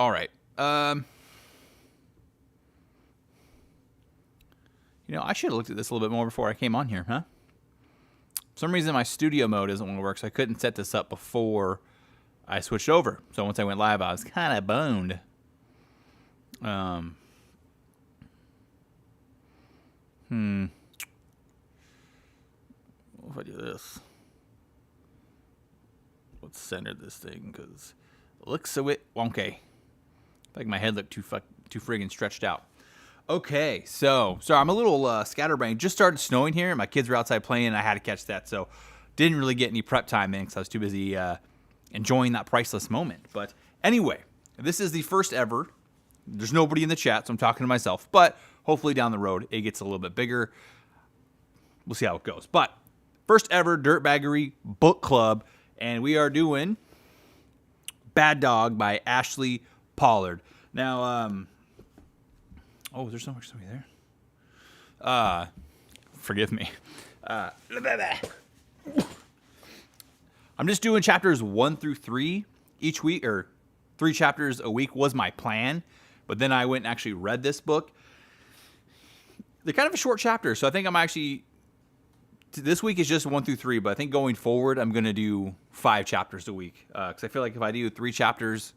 All right. I should have looked at this a little bit more before I came on here, huh? For some reason, my studio mode doesn't want to work, so I couldn't set this up before I switched over. So once I went live, I was kind of boned. What if I do this? Let's center this thing, because it looks so wonky. Like my head looked too friggin' stretched out. Okay, so I'm a little scatterbrained. Just started snowing here, and my kids were outside playing, and I had to catch that, so didn't really get any prep time in because I was too busy enjoying that priceless moment. But anyway, this is the first ever. There's nobody in the chat, so I'm talking to myself. But hopefully down the road, it gets a little bit bigger. We'll see how it goes. But first ever Dirtbaggery book club, and we are doing Bad Dog by Ashley Pollard. Now, there's so much somebody there. Forgive me. I'm just doing chapters 1 through 3 each week, or 3 chapters a week was my plan. But then I went and actually read this book. They're kind of a short chapter, so I think I'm actually, this week is just 1 through 3, but I think going forward, I'm going to do 5 chapters a week. Because I feel like if I do 3 chapters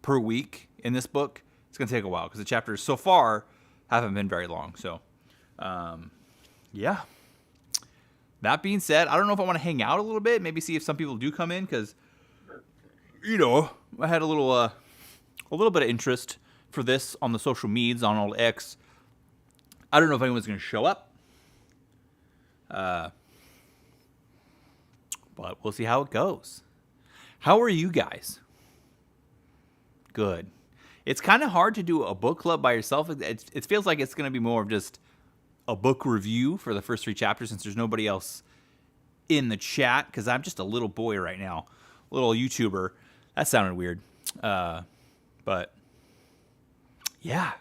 per week in this book, it's going to take a while, because the chapters so far haven't been very long. So, yeah. That being said, I don't know if I want to hang out a little bit, maybe see if some people do come in, because, I had a little bit of interest for this on the social medias, on old X. I don't know if anyone's going to show up. But we'll see how it goes. How are you guys? Good. It's kind of hard to do a book club by yourself. It feels like it's going to be more of just a book review for the first 3 chapters, since there's nobody else in the chat, because I'm just a little boy right now. Little YouTuber. That sounded weird. But yeah.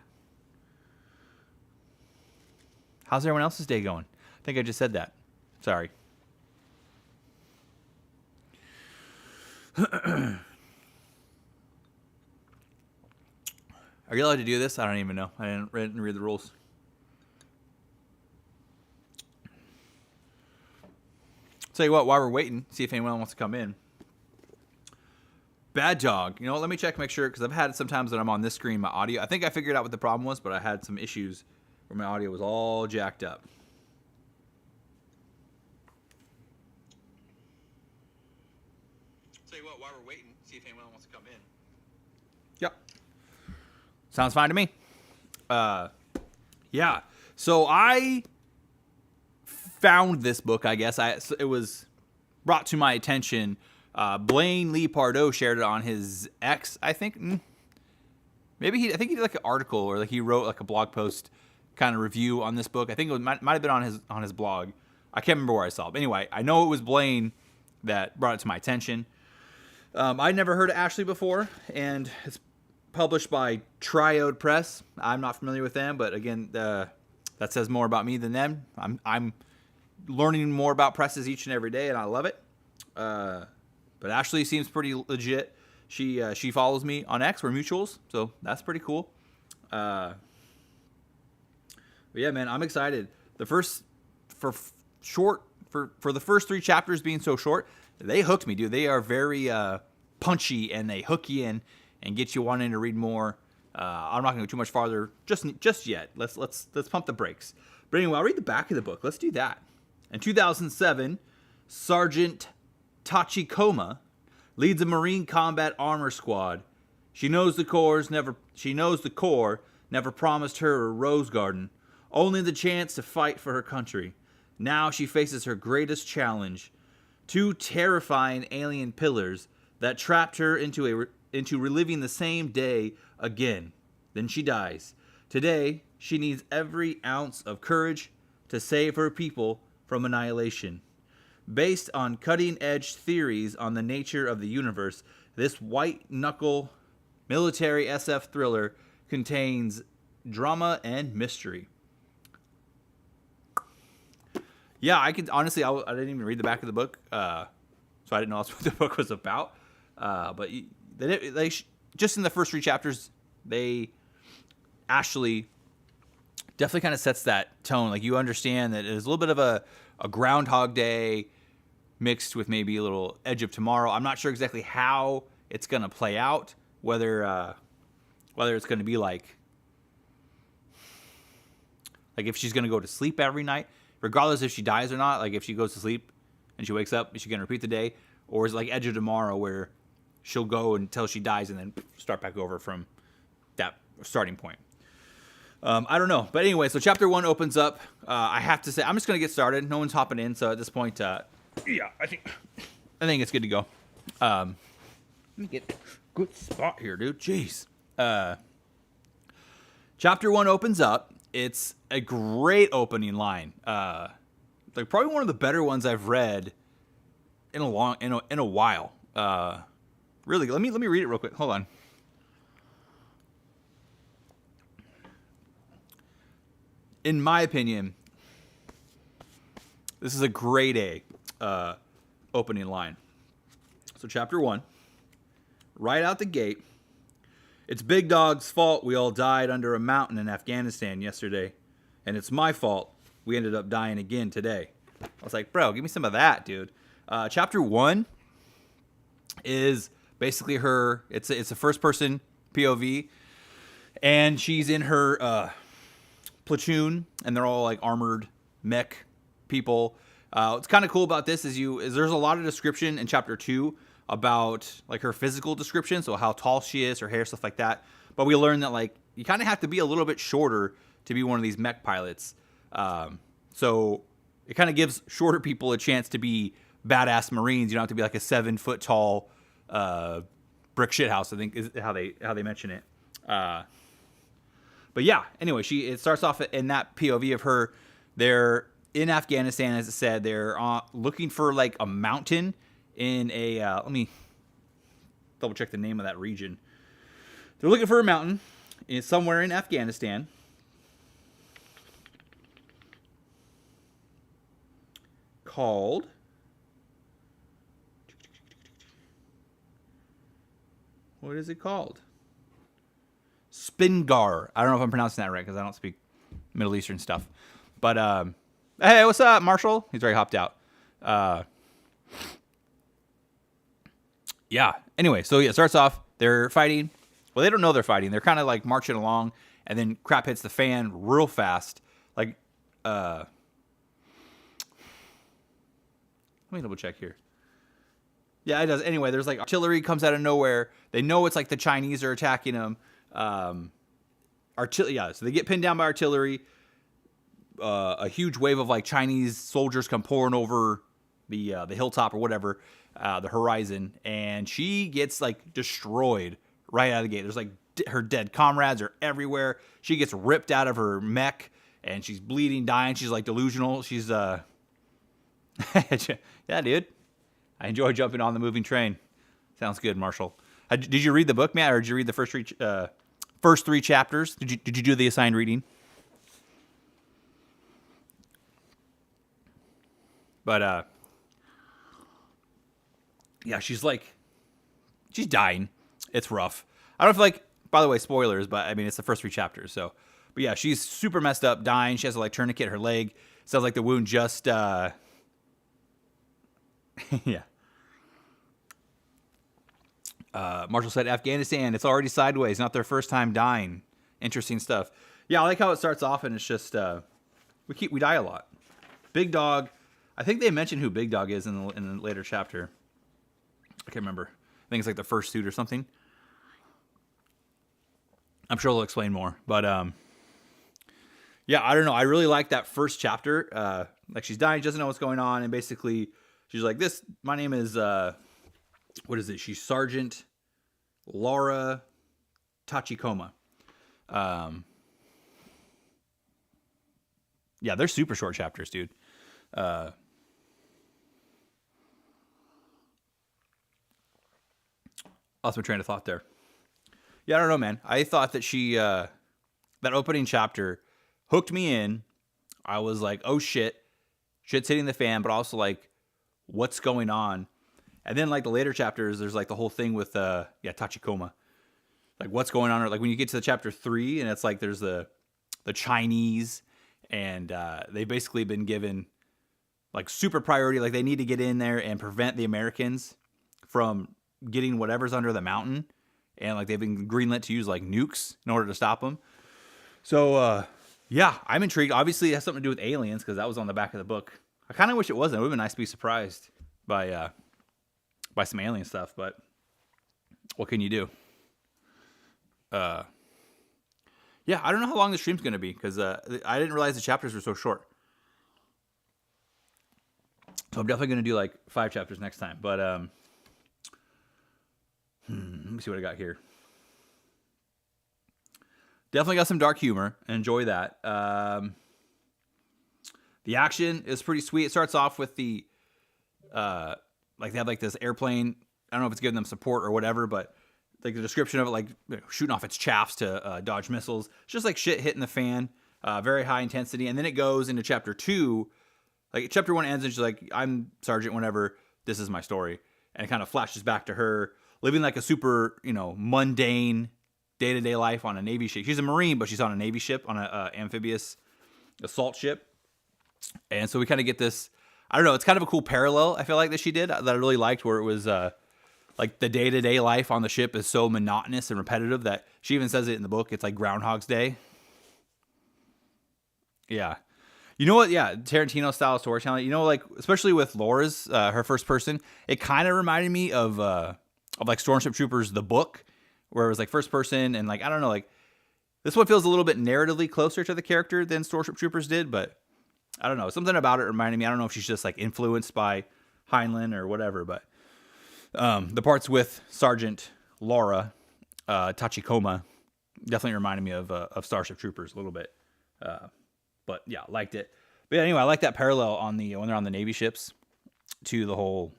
How's everyone else's day going? I think I just said that. Sorry. Are you allowed to do this? I don't even know. I didn't read the rules. Tell you what, while we're waiting, see if anyone wants to come in. Bad Dog. Let me check, make sure, because I've had sometimes that I'm on this screen, my audio. I think I figured out what the problem was, but I had some issues where my audio was all jacked up. Tell you what, while we're waiting, see if anyone wants to come in. Yep. Sounds fine to me. Yeah. So I found this book, I guess. It was brought to my attention. Blaine Lee Pardo shared it on his X, I think. I think he did like an article, or like he wrote like a blog post kind of review on this book. I think it might have been on his blog. I can't remember where I saw it. But anyway, I know it was Blaine that brought it to my attention. I'd never heard of Ashley before, and it's published by Triode Press. I'm not familiar with them, but again, that says more about me than them. I'm learning more about presses each and every day, and I love it. But Ashley seems pretty legit. She follows me on X. We're mutuals, so that's pretty cool. But yeah, man, I'm excited. The first for the first 3 chapters being so short, they hooked me, dude. They are very punchy, and they hook you in and get you wanting to read more. I'm not going to go too much farther just yet. Let's pump the brakes. But anyway, I'll read the back of the book. Let's do that. In 2007, Sergeant Tachikoma leads a Marine combat armor squad. She knows the Corps never promised her a rose garden, only the chance to fight for her country. Now she faces her greatest challenge: 2 terrifying alien pillars that trapped her into reliving the same day again. Then she dies. Today, she needs every ounce of courage to save her people from annihilation. Based on cutting-edge theories on the nature of the universe, this white-knuckle military SF thriller contains drama and mystery. Yeah, I didn't even read the back of the book, so I didn't know that's what the book was about. But just in the first 3 chapters, Ashley definitely kind of sets that tone. Like, you understand that it's a little bit of a Groundhog Day mixed with maybe a little Edge of Tomorrow. I'm not sure exactly how it's going to play out, whether it's going to be like if she's going to go to sleep every night, regardless if she dies or not. Like, if she goes to sleep and she wakes up, is she going to repeat the day? Or is it like Edge of Tomorrow, where she'll go until she dies and then start back over from that starting point? I don't know. But anyway, so chapter 1 opens up. I have to say, I'm just going to get started. No one's hopping in, so at this point, I think it's good to go. Let me get a good spot here, dude. Jeez. Chapter 1 opens up. It's a great opening line. Like, probably one of the better ones I've read in a while. Really, let me read it real quick. Hold on. In my opinion, this is a grade A opening line. So chapter 1, right out the gate, it's Big Dog's fault we all died under a mountain in Afghanistan yesterday, and it's my fault we ended up dying again today. I was like, bro, give me some of that, dude. Chapter 1 is basically her. It's a first-person POV, and she's in her platoon, and they're all like armored mech people. What's kind of cool about this is there's a lot of description in chapter 2 about like her physical description, so how tall she is, her hair, stuff like that. But we learned that like you kind of have to be a little bit shorter to be one of these mech pilots. So it kind of gives shorter people a chance to be badass Marines. You don't have to be like a 7-foot tall brick shit house, I think is how they mention it. But yeah, anyway, it starts off in that POV of her. They're in Afghanistan, as it said. They're looking for like a mountain in a. Let me double check the name of that region. They're looking for a mountain somewhere in Afghanistan. Called. What is it called? Spingar. I don't know if I'm pronouncing that right because I don't speak Middle Eastern stuff. But, hey, what's up, Marshall? He's already hopped out. Yeah. Anyway, so it starts off. They're fighting. Well, they don't know they're fighting. They're kind of like marching along, and then crap hits the fan real fast. Like, let me double check here. Yeah, it does. Anyway, there's like artillery comes out of nowhere. They know it's like the Chinese are attacking them. So they get pinned down by artillery. A huge wave of like Chinese soldiers come pouring over the hilltop or whatever, the horizon, and she gets like destroyed right out of the gate. There's like her dead comrades are everywhere. She gets ripped out of her mech, and she's bleeding, dying. She's like delusional. She's yeah, dude. I enjoy jumping on the moving train. Sounds good, Marshall. Did you read the book, Matt, or did you read the first 3 chapters? Did you do the assigned reading? But yeah, she's dying. It's rough. I don't feel like, by the way, spoilers, but I mean it's the first 3 chapters. So, but yeah, she's super messed up, dying. She has to like tourniquet her leg. Sounds like the wound just yeah. Marshall said, Afghanistan, it's already sideways. Not their first time dying. Interesting stuff. Yeah, I like how it starts off and it's just, we die a lot. Big Dog, I think they mentioned who Big Dog is in the later chapter. I can't remember. I think it's like the first suit or something. I'm sure they'll explain more. But, yeah, I don't know. I really like that first chapter. Like she's dying, she doesn't know what's going on. And basically she's like, my name is, what is it? She's Sergeant Laura Tachikoma. Yeah, they're super short chapters, dude. Lost my train of thought there. Yeah, I don't know, man. I thought that that opening chapter hooked me in. I was like, oh shit's hitting the fan, but also like, what's going on? And then like the later chapters, there's like the whole thing with Tachikoma. like what's going on. Or like when you get to the chapter 3 and it's like there's the Chinese and they've basically been given like super priority. Like they need to get in there and prevent the Americans from getting whatever's under the mountain. And like they've been greenlit to use like nukes in order to stop them. So yeah, I'm intrigued. Obviously it has something to do with aliens because that was on the back of the book. I kind of wish it wasn't. It would have been nice to be surprised by some alien stuff, but what can you do? Yeah, I don't know how long the stream's going to be because I didn't realize the chapters were so short. So I'm definitely going to do like 5 chapters next time. But let me see what I got here. Definitely got some dark humor. Enjoy that. The action is pretty sweet. It starts off with the like they have like this airplane. I don't know if it's giving them support or whatever, but like the description of it, like shooting off its chaffs to dodge missiles. It's just like shit hitting the fan. Very high intensity. And then it goes into chapter 2. Like chapter 1 ends and she's like, I'm Sergeant whatever. This is my story. And it kind of flashes back to her living like a super, mundane day-to-day life on a Navy ship. She's a Marine, but she's on a Navy ship, on an amphibious assault ship. And so we kind of get this, I don't know, it's kind of a cool parallel, I feel like, that she did that I really liked, where it was like the day-to-day life on the ship is so monotonous and repetitive that she even says it in the book. It's like Groundhog's Day. Yeah. You know what? Yeah, Tarantino style storytelling. Like especially with Laura's, her first person, it kind of reminded me of like Starship Troopers, the book, where it was like first person and like I don't know, like this one feels a little bit narratively closer to the character than Starship Troopers did, but I don't know, something about it reminded me. I don't know if she's just like influenced by Heinlein or whatever, but the parts with Sergeant Laura Tachikoma definitely reminded me of Starship Troopers a little bit. But yeah, liked it. But yeah, anyway, I like that parallel on when they're on the Navy ships to the whole,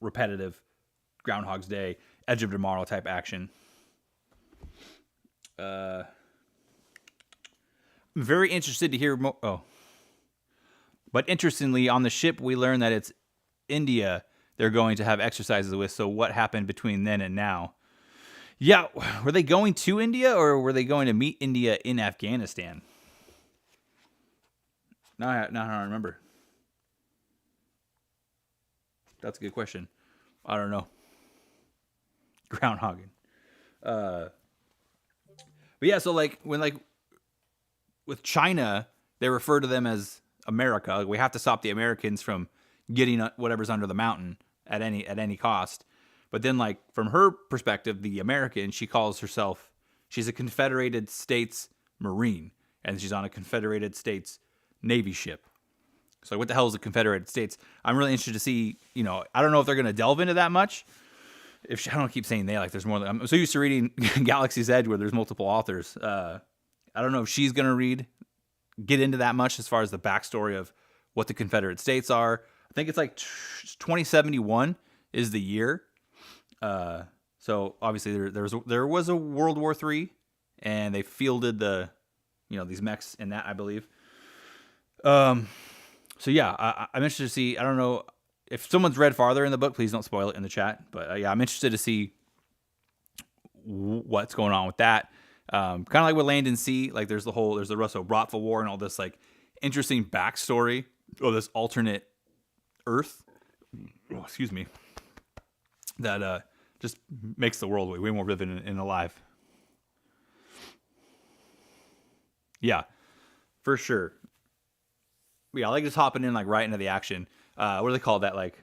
repetitive Groundhog's Day, Edge of Tomorrow type action. I'm very interested to hear more. But interestingly, on the ship, we learn that it's India they're going to have exercises with. So what happened between then and now? Yeah, were they going to India or were they going to meet India in Afghanistan? No, I don't remember. That's a good question. I don't know. Groundhogging. But yeah, so like when like with China, they refer to them as America. Like, we have to stop the Americans from getting whatever's under the mountain at any cost. But then, like, from her perspective, the American, she calls herself, she's a Confederated States Marine, and she's on a Confederated States Navy ship. So what the hell is the Confederated States? I'm really interested to see, I don't know if they're going to delve into that much. I don't keep saying they, like there's more. I'm so used to reading Galaxy's Edge where there's multiple authors. I don't know if she's going to get into that much as far as the backstory of what the Confederate States are. I think it's like 2071 is the year. So obviously there was a World War III, and they fielded these mechs in that, I believe. So yeah, I'm interested to see. I don't know if someone's read farther in the book. Please don't spoil it in the chat. But yeah, I'm interested to see what's going on with that. Kind of like with Land and Sea. Like there's the Russo-Bratva War and all this like interesting backstory of this alternate Earth. Oh, excuse me. That just makes the world way more vivid and alive. Yeah, for sure. Yeah, I like just hopping in like right into the action. What do they call that? Like,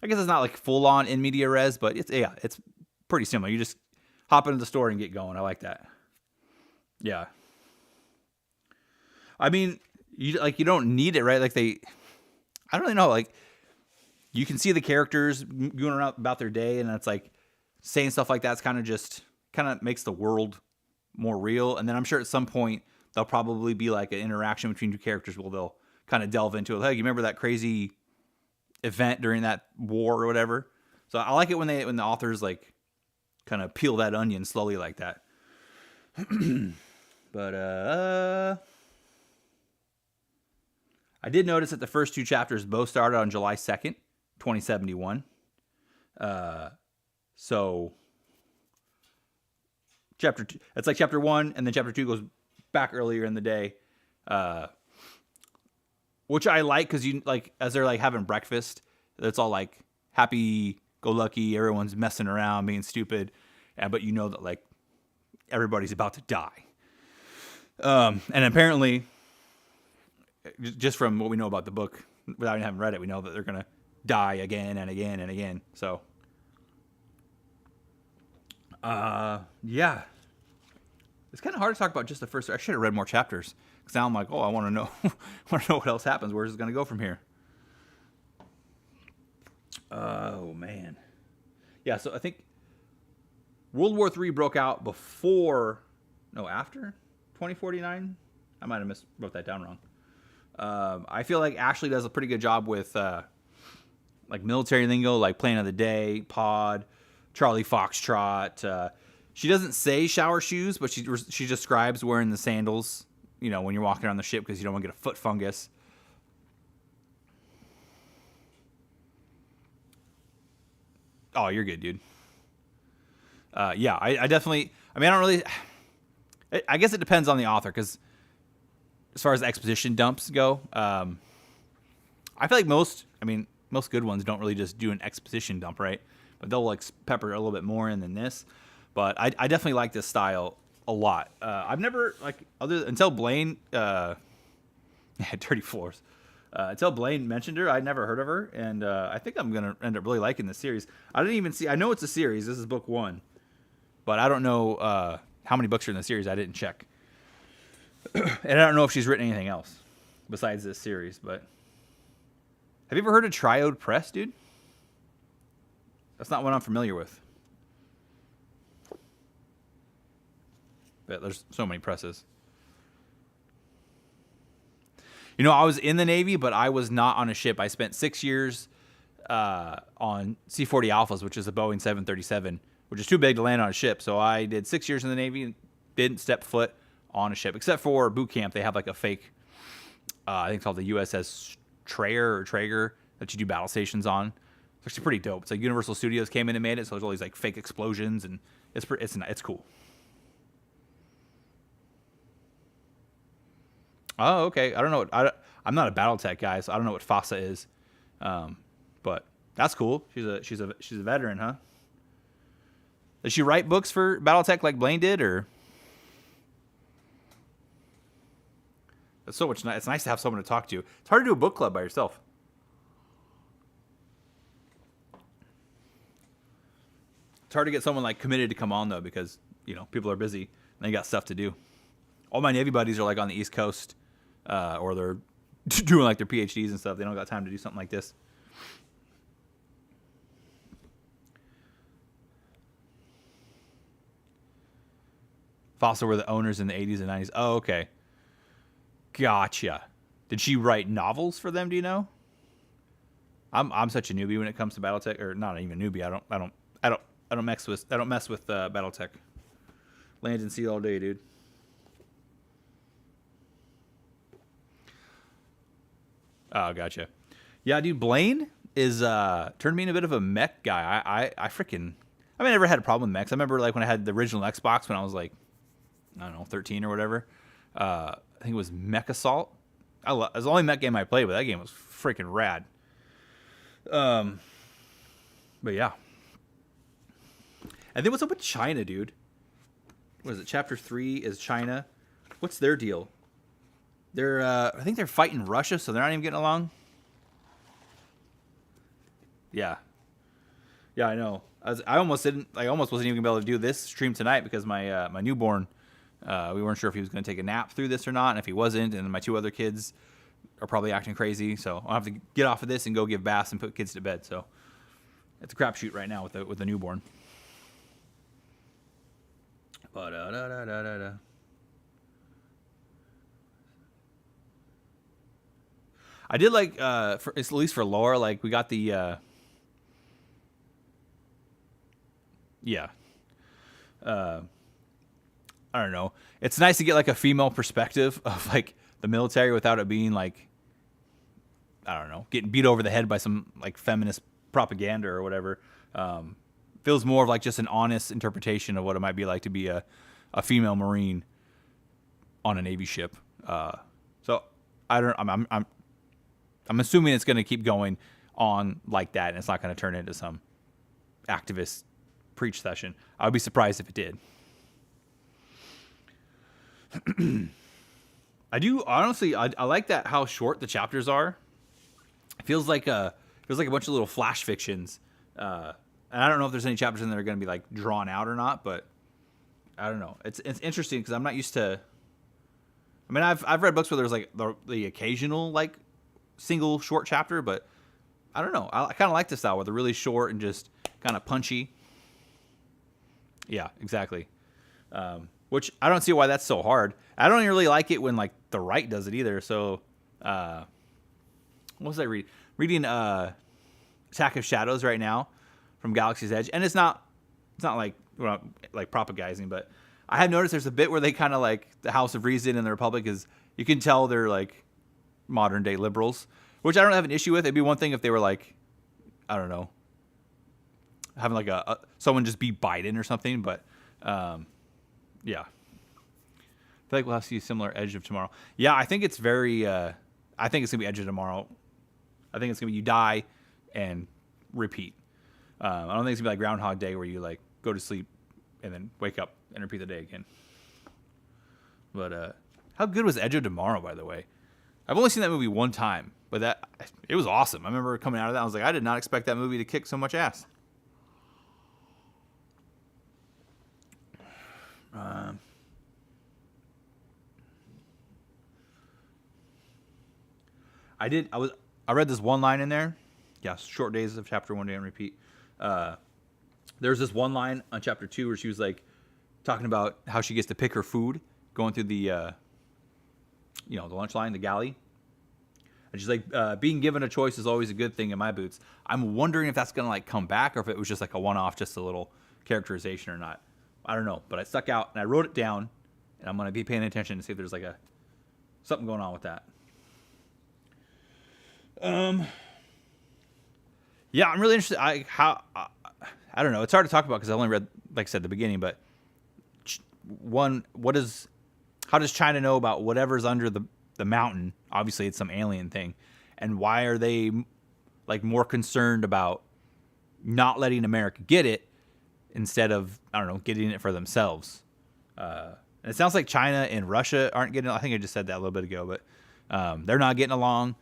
I guess it's not like full on in media res, but it's pretty similar. You just hop into the story and get going. I like that. Yeah. I mean, you don't need it, right? Like I don't really know. Like, you can see the characters going around about their day, and it's like saying stuff like that's kind of makes the world more real. And then I'm sure at some point there'll probably be like an interaction between two characters where they'll kind of delve into it. Hey, you remember that crazy event during that war or whatever? So I like it when the authors like kind of peel that onion slowly like that. But I did notice that the first 2 chapters both started on July 2nd, 2071. So chapter 2, it's like chapter 1, and then chapter 2 goes back earlier in the day, which I like because you like as they're like having breakfast, it's all like happy go lucky, everyone's messing around, being stupid, but you know that like everybody's about to die. And apparently, just from what we know about the book, without even having read it, we know that they're gonna die again and again and again. So, yeah, it's kind of hard to talk about just the first. I should have read more chapters because now I'm like, oh, I want to know, want to know what else happens. Where's it gonna go from here? Oh man, yeah. So I think World War III broke out after 2049. I might have wrote that down wrong. I feel like Ashley does a pretty good job with like military lingo, like Plan of the Day, Pod, Charlie Foxtrot. She doesn't say shower shoes, but she describes wearing the sandals, you know, when you're walking around the ship because you don't want to get a foot fungus. Oh, you're good, dude. Yeah, I definitely. I mean, I don't really. I guess it depends on the author because, as far as exposition dumps go, I feel like most good ones don't really just do an exposition dump, right? But they'll like pepper a little bit more in than this. But I definitely like this style a lot. I've never until Blaine, Dirty Floors. Until Blaine mentioned her, I'd never heard of her, and I think I'm gonna end up really liking this series. I didn't even see. I know it's a series. This is book 1, but I don't know how many books are in the series. I didn't check, and I don't know if she's written anything else besides this series. But have you ever heard of Triode Press, dude? That's not one I'm familiar with. But there's so many presses. You know, I was in the Navy, but I was not on a ship. I spent 6 years on C-40 Alphas, which is a Boeing 737, which is too big to land on a ship. So I did 6 years in the Navy and didn't step foot on a ship, except for boot camp. They have like a fake, I think it's called the USS Traeger that you do battle stations on. It's actually pretty dope. It's like Universal Studios came in and made it, so there's all these like fake explosions, and it's cool. Oh, okay. I don't know. I'm not a BattleTech guy, so I don't know what FASA is. But that's cool. She's a veteran, huh? Does she write books for BattleTech like Blaine did, or? That's so much. It's nice to have someone to talk to. It's hard to do a book club by yourself. It's hard to get someone like committed to come on though, because you know people are busy and they got stuff to do. All my Navy buddies are like on the East Coast. Or they're doing like their PhDs and stuff. They don't got time to do something like this. Fossil were the owners in the 80s and 90s. Oh, okay. Gotcha. Did she write novels for them? Do you know? I'm such a newbie when it comes to BattleTech, or not even newbie. I don't mess with BattleTech. Land and sea all day, dude. Oh, gotcha. Yeah, dude, Blaine is turned me into a bit of a mech guy. I never had a problem with mechs. I remember like when I had the original Xbox when I was like, I don't know, 13 or whatever. I think it was Mech Assault. It was the only mech game I played, but that game was freaking rad. But yeah. And then what's up with China, dude? What is it? Chapter 3 is China. What's their deal? I think they're fighting Russia, so they're not even getting along. Yeah, I know. I almost wasn't even gonna be able to do this stream tonight because my newborn, we weren't sure if he was gonna take a nap through this or not, and if he wasn't, and my 2 other kids are probably acting crazy, so I'll have to get off of this and go give baths and put kids to bed. So it's a crapshoot right now with the newborn. But I did like, at least for Laura, like we got the, I don't know. It's nice to get like a female perspective of like the military without it being like, I don't know, getting beat over the head by some like feminist propaganda or whatever. Feel feels more of like just an honest interpretation of what it might be like to be a female Marine on a Navy ship. So I don't. I'm assuming it's going to keep going on like that, and it's not going to turn into some activist preach session. I would be surprised if it did. I do honestly. I like that how short the chapters are. It feels like a bunch of little flash fictions. And I don't know if there's any chapters in there that are going to be like drawn out or not, but I don't know. It's interesting because I'm not used to. I mean, I've read books where there's like the occasional like single short chapter, but I don't know. I kind of like this style where they're really short and just kind of punchy. Yeah, exactly. Which I don't see why that's so hard. I don't really like it when like the right does it either. So, what was I reading? Reading Attack of Shadows right now from Galaxy's Edge, and it's not like propagandizing, but I have noticed there's a bit where they kind of like the House of Reason and the Republic is, you can tell they're like modern day liberals, which I don't have an issue with. It'd be one thing if they were like, I don't know, having like someone just be Biden or something, but yeah. I feel like we'll have to see a similar Edge of Tomorrow. Yeah, I think it's very. I think it's gonna be Edge of Tomorrow. I think it's gonna be you die and repeat. I don't think it's gonna be like Groundhog Day where you like go to sleep and then wake up and repeat the day again. But how good was Edge of Tomorrow, by the way? I've only seen that movie one time, but it was awesome. I remember coming out of that, I was like, I did not expect that movie to kick so much ass. I read this one line in there. Yeah, short days of chapter 1 day and repeat. There's this one line on chapter 2 where she was like talking about how she gets to pick her food going through the the lunch line, the galley. And she's like, being given a choice is always a good thing in my boots. I'm wondering if that's gonna like come back or if it was just like a one-off, just a little characterization or not. I don't know, but I stuck out and I wrote it down, and I'm gonna be paying attention to see if there's like something going on with that. Yeah, I'm really interested. I don't know. It's hard to talk about because I only read, like I said, the beginning. But how does China know about whatever's under the mountain? Obviously, it's some alien thing, and why are they like more concerned about not letting America get it instead of, I don't know, getting it for themselves? And it sounds like China and Russia aren't getting. I think I just said that a little bit ago, but they're not getting along.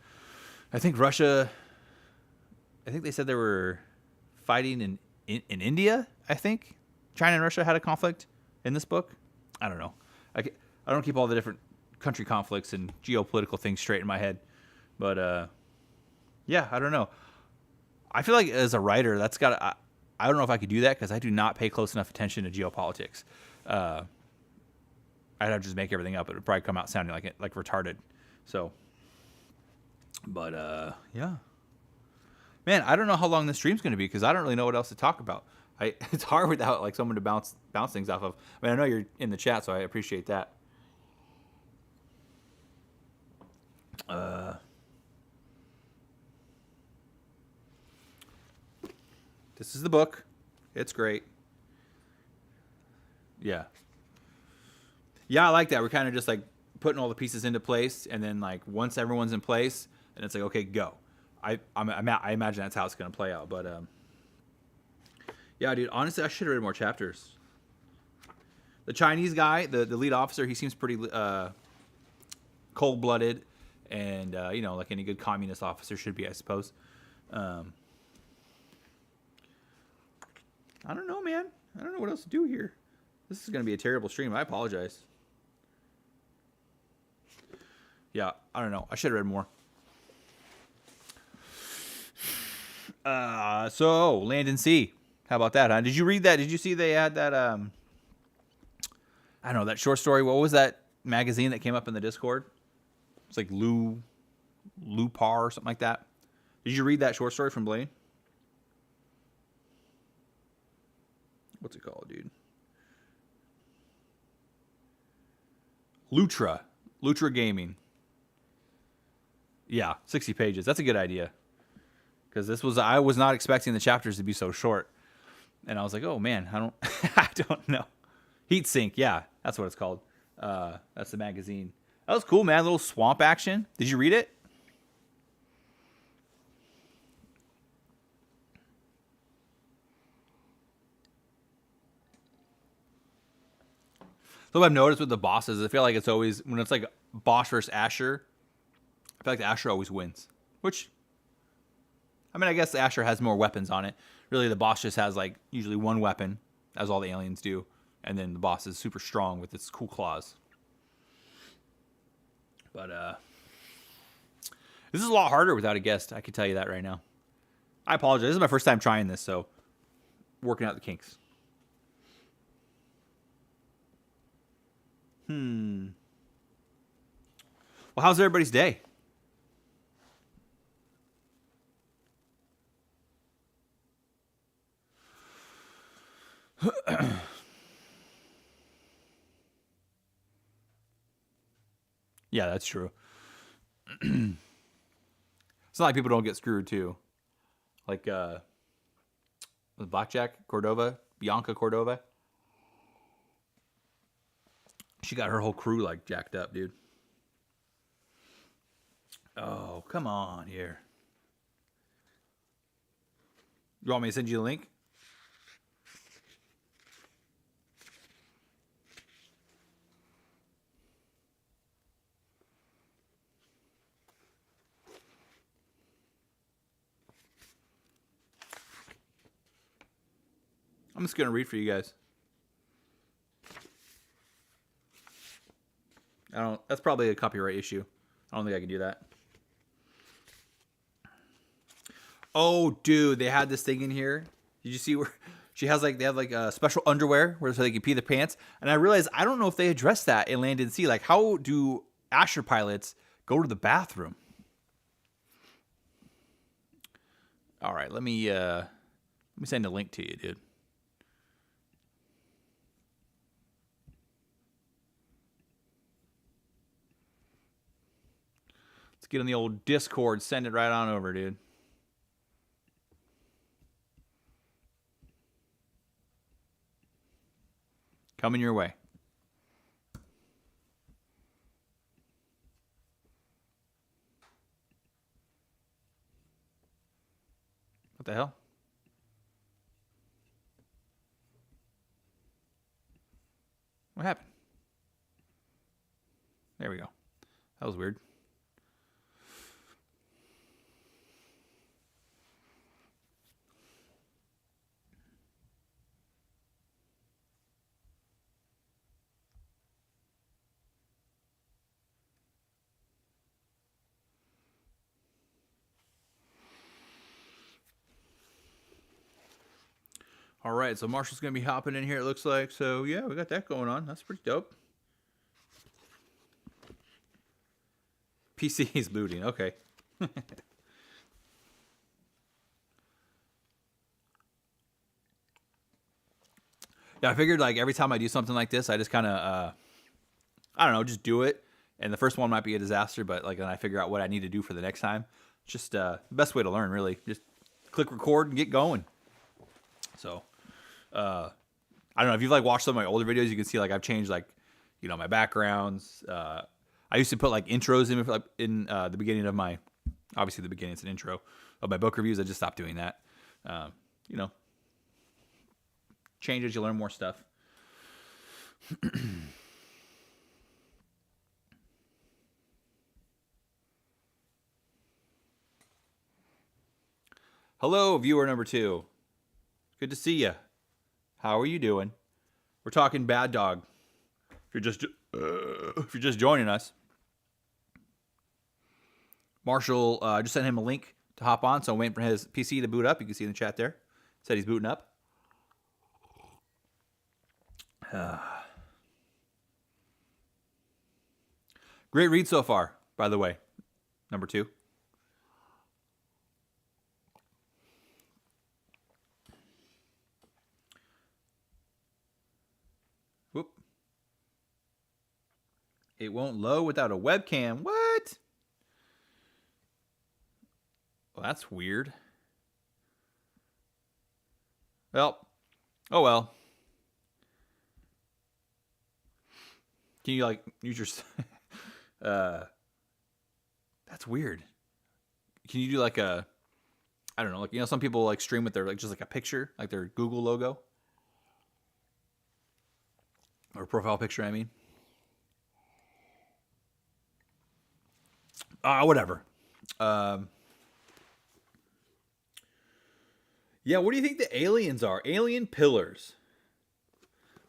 I think Russia. I think they said they were fighting in India. I think China and Russia had a conflict in this book. I don't know. I don't keep all the different country conflicts and geopolitical things straight in my head, but yeah, I don't know. I feel like as a writer, that's got. I don't know if I could do that because I do not pay close enough attention to geopolitics. I'd have to just make everything up. It would probably come out sounding like retarded. So. But, yeah. Man, I don't know how long this stream's going to be because I don't really know what else to talk about. It's hard without, like, someone to bounce things off of. I mean, I know you're in the chat, so I appreciate that. This is the book. It's great. Yeah. Yeah, I like that. We're kind of just, like, putting all the pieces into place, and then, like, once everyone's in place... And it's like, okay, go. I imagine that's how it's going to play out. But, yeah, dude, honestly, I should have read more chapters. The Chinese guy, the lead officer, he seems pretty cold-blooded. And, like any good communist officer should be, I suppose. I don't know, man. I don't know what else to do here. This is going to be a terrible stream. I apologize. Yeah, I don't know. I should have read more. So Land and Sea. How about that, huh? Did you read that? Did you see they had that, I don't know, that short story? What was that magazine that came up in the Discord? It's like Lupar or something like that. Did you read that short story from Blaine? What's it called, dude? Lutra Gaming. Yeah, 60 pages. That's a good idea. Because I was not expecting the chapters to be so short. And I was like, oh man, I don't I don't know. Heat Sink, yeah, that's what it's called. That's the magazine. That was cool, man. A little swamp action. Did you read it? So what I've noticed with the bosses, I feel like it's always, when it's like boss versus Asher, I feel like the Asher always wins. Which, I mean, I guess the Asher has more weapons on it. Really, the boss just has like usually one weapon, as all the aliens do. And then the boss is super strong with its cool claws. But this is a lot harder without a guest. I can tell you that right now. I apologize. This is my first time trying this, so working out the kinks. Well, how's everybody's day? Yeah, that's true. It's not like people don't get screwed too. Like Blackjack Cordova, Bianca Cordova. She got her whole crew like jacked up, dude. Oh, come on here. You want me to send you the link? I'm just going to read for you guys. That's probably a copyright issue. I don't think I can do that. Oh, dude, they had this thing in here. Did you see where they have like a special underwear where so they can pee their pants? And I realized I don't know if they addressed that in Land and Sea. Like, how do Asher pilots go to the bathroom? All right, let me send a link to you, dude. Let's get on the old Discord. Send it right on over, dude. Coming your way. What the hell? What happened? There we go. That was weird. All right, so Marshall's going to be hopping in here, it looks like. So, yeah, we got that going on. That's pretty dope. PC is booting. Okay. Yeah, I figured, like, every time I do something like this, I just kind of, I don't know, just do it. And the first one might be a disaster, but, like, then I figure out what I need to do for the next time. It's just the best way to learn, really. Just click record and get going. So, I don't know, if you've like watched some of my older videos, you can see like I've changed like, you know, my backgrounds. I used to put like intros in the beginning of my, obviously the beginning, it's an intro of my book reviews. I just stopped doing that. You know, change as you learn more stuff. Hello, viewer number 2. Good to see you. How are you doing? We're talking Bad Dog. If you're just joining us, Marshall just sent him a link to hop on, so I'm waiting for his PC to boot up. You can see in the chat there. Said he's booting up. Great read so far, by the way. Number 2. Whoop. It won't load without a webcam. What? Well, that's weird. Well, Oh well. Can you like use your? That's weird. Can you do like a? I don't know. Like some people like stream with their like just like a picture, like their Google logo or profile picture. I mean. Whatever. Yeah, what do you think the aliens are? Alien pillars.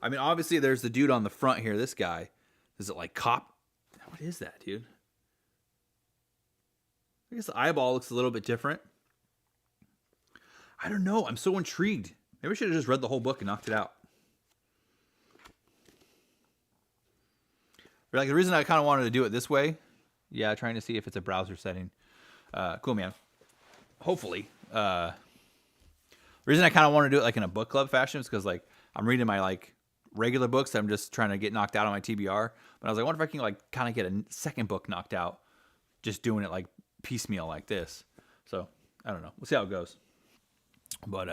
I mean, obviously, there's the dude on the front here. This guy. Is it like cop? What is that, dude? I guess the eyeball looks a little bit different. I don't know. I'm so intrigued. Maybe I should have just read the whole book and knocked it out. But like the reason I kind of wanted to do it this way, yeah, trying to see if it's a browser setting. Cool, man. Hopefully. The reason I kind of want to do it like in a book club fashion is because like I'm reading my like regular books that I'm just trying to get knocked out on my TBR. But I was like, I wonder if I can like kind of get a second book knocked out, just doing it like piecemeal like this. So I don't know. We'll see how it goes. But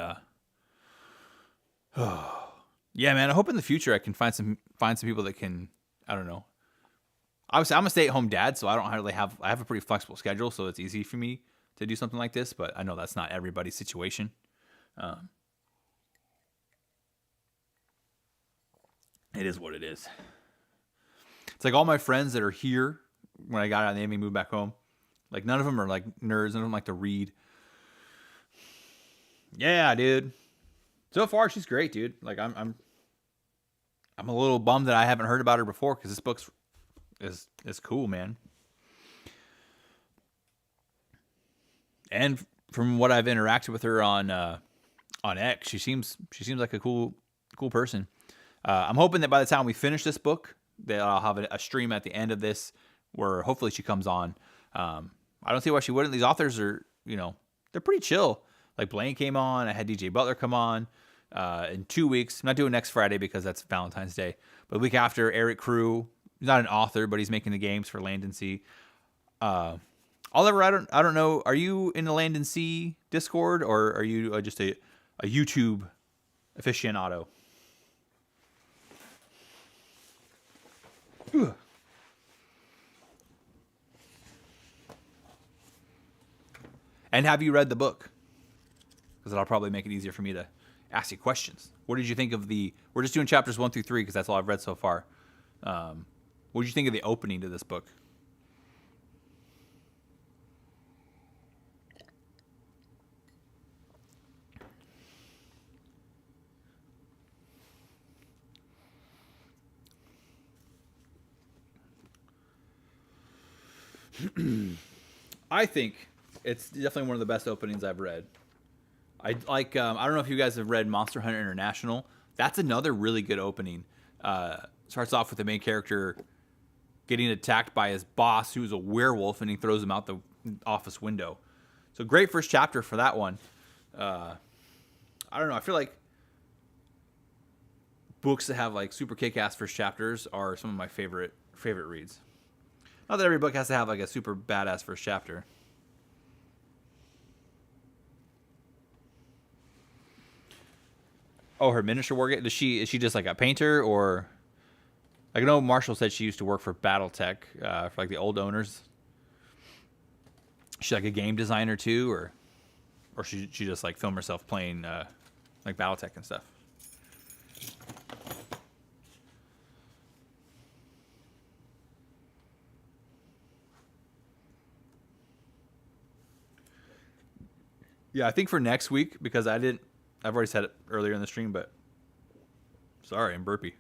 yeah, man. I hope in the future I can find some people that can. I don't know. Obviously, I'm a stay-at-home dad, so I don't really have. I have a pretty flexible schedule, so it's easy for me to do something like this. But I know that's not everybody's situation. It is what it is. It's like all my friends that are here when I got out of the Navy and moved back home. Like none of them are like nerds. None of them like to read. Yeah, dude. So far, she's great, dude. Like I'm a little bummed that I haven't heard about her before because this book's is cool, man. And from what I've interacted with her on X, she seems like a cool person. I'm hoping that by the time we finish this book, that I'll have a stream at the end of this where hopefully she comes on. I don't see why she wouldn't. These authors are, they're pretty chill. Like Blaine came on. I had DJ Butler come on in 2 weeks. I'm not doing next Friday because that's Valentine's Day. But the week after, Eric Crew. He's not an author, but he's making the games for Land and Sea. Oliver, I don't know. Are you in the Land and Sea Discord, or are you just a YouTube aficionado? Ugh. And have you read the book? Because that'll probably make it easier for me to ask you questions. What did you think of we're just doing chapters 1 through 3 because that's all I've read so far. What did you think of the opening to this book? I think it's definitely one of the best openings I've read. I like. I don't know if you guys have read Monster Hunter International. That's another really good opening. Starts off with the main character getting attacked by his boss, who's a werewolf, and he throws him out the office window. So great first chapter for that one. I don't know. I feel like books that have like super kick-ass first chapters are some of my favorite reads. Not that every book has to have like a super badass first chapter. Oh, her miniature war game. Is she just like a painter, or like I know Marshall said she used to work for BattleTech for like the old owners. She's like a game designer too, or she just like film herself playing like BattleTech and stuff. Yeah, I think for next week, because I've already said it earlier in the stream, but sorry, I'm burpy.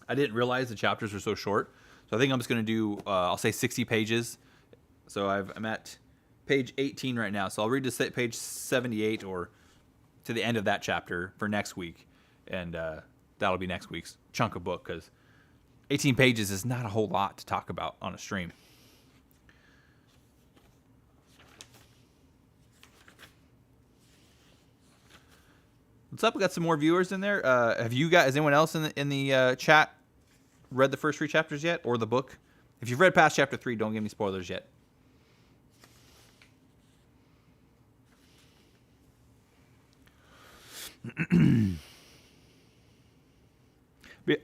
I didn't realize the chapters were so short. So I think I'm just going to do, I'll say 60 pages. So I'm at page 18 right now. So I'll read to page 78 or to the end of that chapter for next week. And that'll be next week's chunk of book, because 18 pages is not a whole lot to talk about on a stream. What's up? We got some more viewers in there. Has anyone else in the chat read the first 3 chapters yet, or the book? If you've read past chapter 3, don't give me spoilers yet.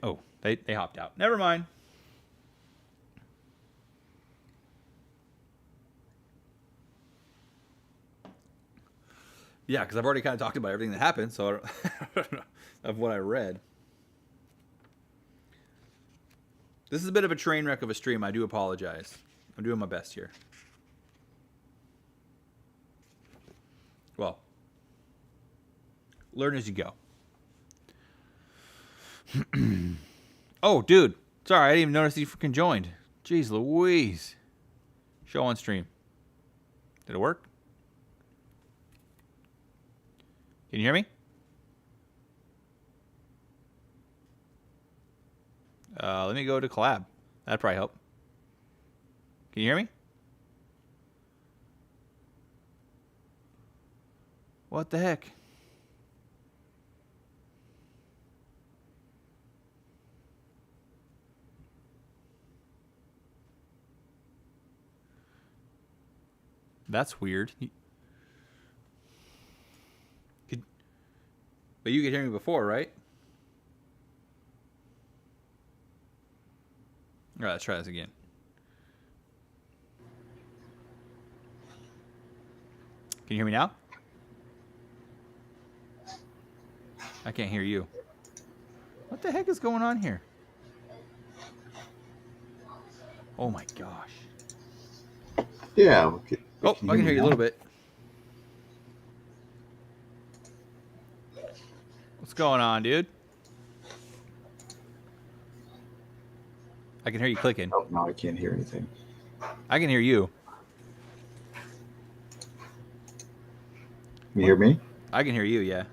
Oh, they hopped out. Never mind. Yeah, because I've already kind of talked about everything that happened, so I don't know of what I read. This is a bit of a train wreck of a stream. I do apologize. I'm doing my best here. Well, learn as you go. Oh, dude. Sorry, I didn't even notice you freaking joined. Jeez Louise. Show on stream. Did it work? Can you hear me? Let me go to collab. That'd probably help. Can you hear me? What the heck? That's weird. But you could hear me before, right? All right, let's try this again. Can you hear me now? I can't hear you. What the heck is going on here? Oh my gosh. Yeah. I can hear you a little bit. What's going on, dude? I can hear you clicking. Oh, no, I can't hear anything. I can hear you. You hear me? I can hear you, yeah.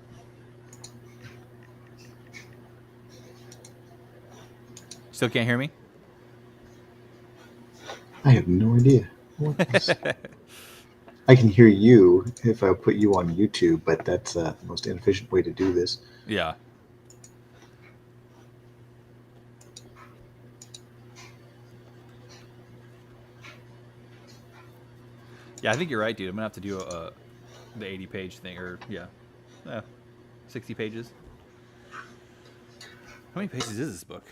Still can't hear me? I have no idea. I can hear you if I put you on YouTube, but that's the most inefficient way to do this. Yeah. Yeah, I think you're right, dude. I'm gonna have to do the 80-page thing, or 60 pages. How many pages is this book?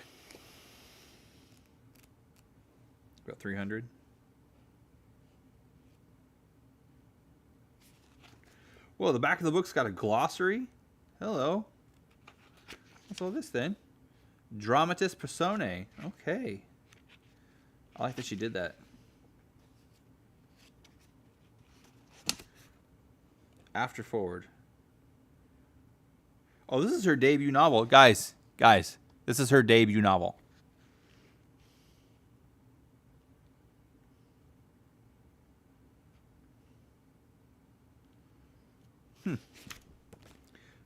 About 300. Well, the back of the book's got a glossary. Hello. What's all this then? Dramatis Personae. Okay. I like that she did that. After forward. Oh, this is her debut novel. Guys, this is her debut novel.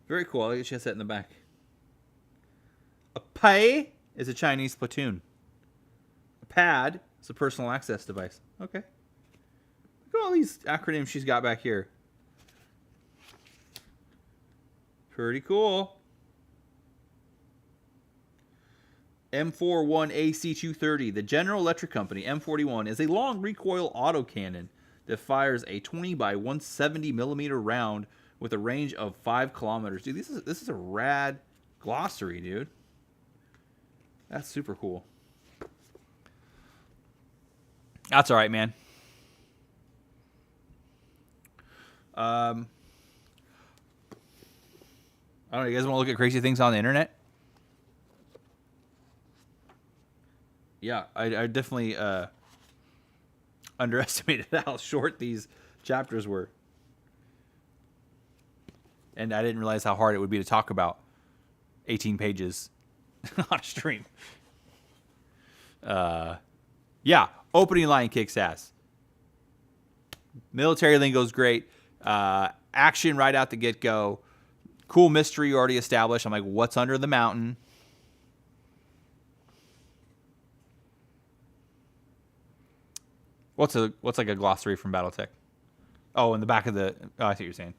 Very cool. I guess she has that in the back. A pai is a Chinese platoon. A pad is a personal access device. Okay. Look at all these acronyms she's got back here. Pretty cool. M41AC230. The General Electric Company M41 is a long recoil autocannon that fires a 20 by 170 millimeter round with a range of 5 kilometers. Dude, this is a rad glossary, dude. That's super cool. That's all right, man. I don't know. You guys want to look at crazy things on the internet? Yeah, I definitely underestimated how short these chapters were. And I didn't realize how hard it would be to talk about 18 pages on a stream. Yeah, opening line kicks ass. Military lingo's great. Action right out the get-go. Cool mystery already established. I'm like, what's under the mountain? What's like a glossary from BattleTech? Oh, in the back of the... Oh, I see what you're saying.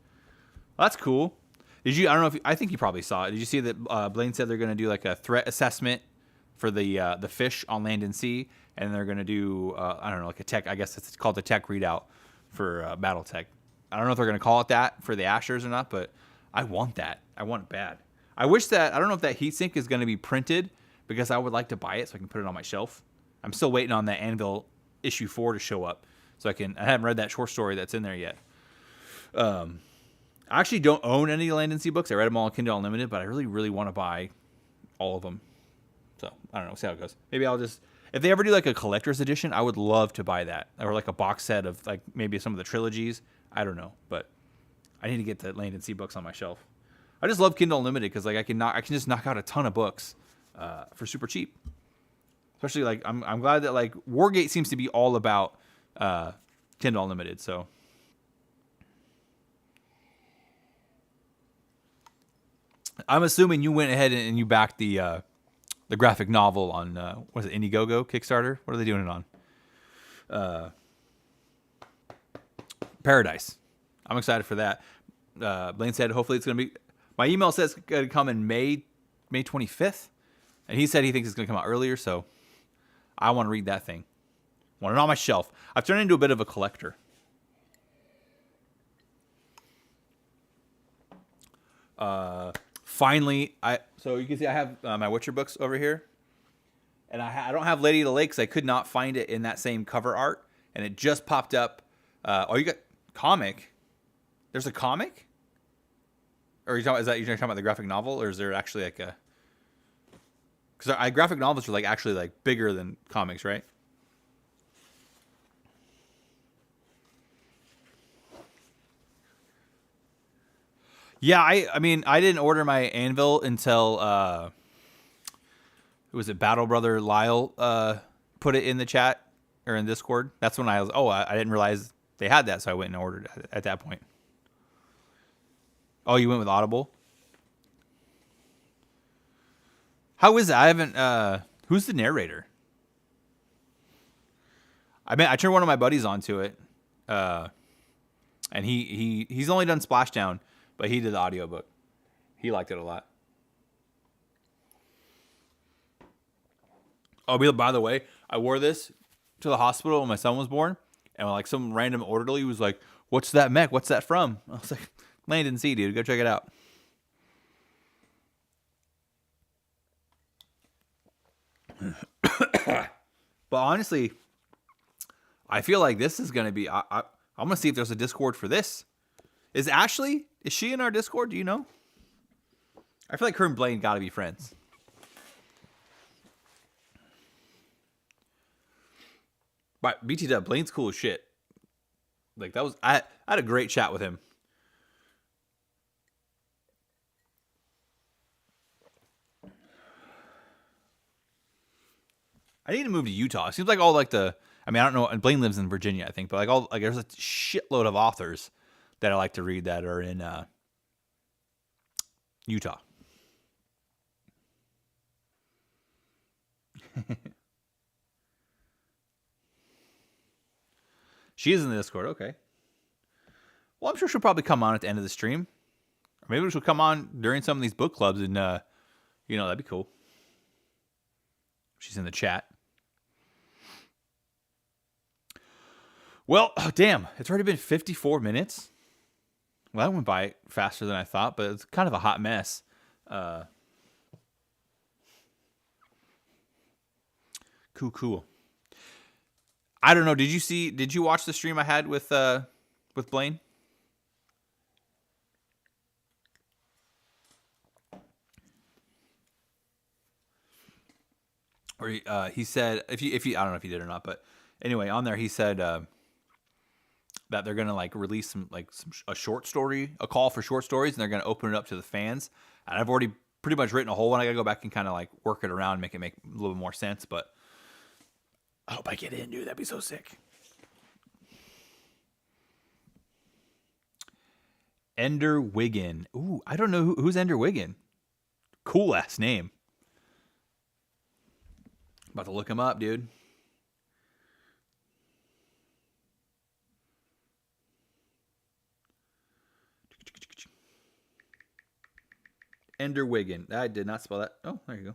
Well, that's cool. Did you? I don't know if I think you probably saw it. Did you see that Blaine said they're going to do like a threat assessment for the fish on land and sea, and they're going to do I don't know, like a tech. I guess it's called the tech readout for BattleTech. I don't know if they're going to call it that for the Ashers or not, but I want that. I want it bad. I wish that I don't know if that heatsink is going to be printed because I would like to buy it so I can put it on my shelf. I'm still waiting on that Anvil issue 4 to show up, so I haven't read that short story that's in there yet. I actually don't own any Landon C books. I read them all on Kindle Unlimited, but I really, really want to buy all of them. So I don't know. See how it goes. Maybe I'll just, if they ever do like a collector's edition, I would love to buy that, or like a box set of like maybe some of the trilogies. I don't know, but I need to get the Landon C books on my shelf. I just love Kindle Unlimited because like I can just knock out a ton of books for super cheap. Especially like I'm glad that like Wargate seems to be all about Kindle Unlimited. So I'm assuming you went ahead and you backed the graphic novel on what is it, Indiegogo Kickstarter? What are they doing it on? Paradise. I'm excited for that. Blaine said hopefully it's going to be. My email says it's going to come in May 25th, and he said he thinks it's going to come out earlier. So I want to read that thing. Want it on my shelf. I've turned into a bit of a collector. Finally, so you can see I have my Witcher books over here, and I don't have Lady of the Lake because I could not find it in that same cover art, and it just popped up. You got comic? There's a comic? Or are you talking about the graphic novel, or is there actually like a? Because graphic novels are like actually like bigger than comics, right? Yeah, I mean, I didn't order my Anvil until was it Battle Brother Lyle put it in the chat or in Discord. That's when I was, I didn't realize they had that, so I went and ordered it at that point. Oh, you went with Audible? How is it? I haven't, who's the narrator? I turned one of my buddies onto it, and he's only done Splashdown, but he did the audiobook. He liked it a lot. Oh, by the way, I wore this to the hospital when my son was born, and like some random orderly was like, "What's that mech? What's that from?" I was like, "Landon C, dude. Go check it out." But honestly, I feel like this is gonna be. I'm gonna see if there's a Discord for this. Is she in our Discord? Do you know? I feel like her and Blaine gotta be friends. But BT Dub, Blaine's cool as shit. Like that was I had a great chat with him. I need to move to Utah. It seems like all like I don't know. And Blaine lives in Virginia, I think, but there's a shitload of authors that I like to read that are in Utah. She is in the Discord. Okay. Well, I'm sure she'll probably come on at the end of the stream, or maybe she'll come on during some of these book clubs, and that'd be cool. She's in the chat. Well, damn, it's already been 54 minutes. Well, that went by faster than I thought, but it's kind of a hot mess. Cool. I don't know. Did you watch the stream I had with Blaine? Or he said, if you I don't know if he did or not, but anyway, on there he said that they're gonna like release a short story, a call for short stories, and they're gonna open it up to the fans. And I've already pretty much written a whole one. I gotta go back and kind of like work it around, make it make a little bit more sense. But I hope I get in, dude. That'd be so sick. Ender Wiggin. Ooh, I don't know who's Ender Wiggin. Cool ass name. About to look him up, dude. Ender Wiggin. I did not spell that. Oh, there you go.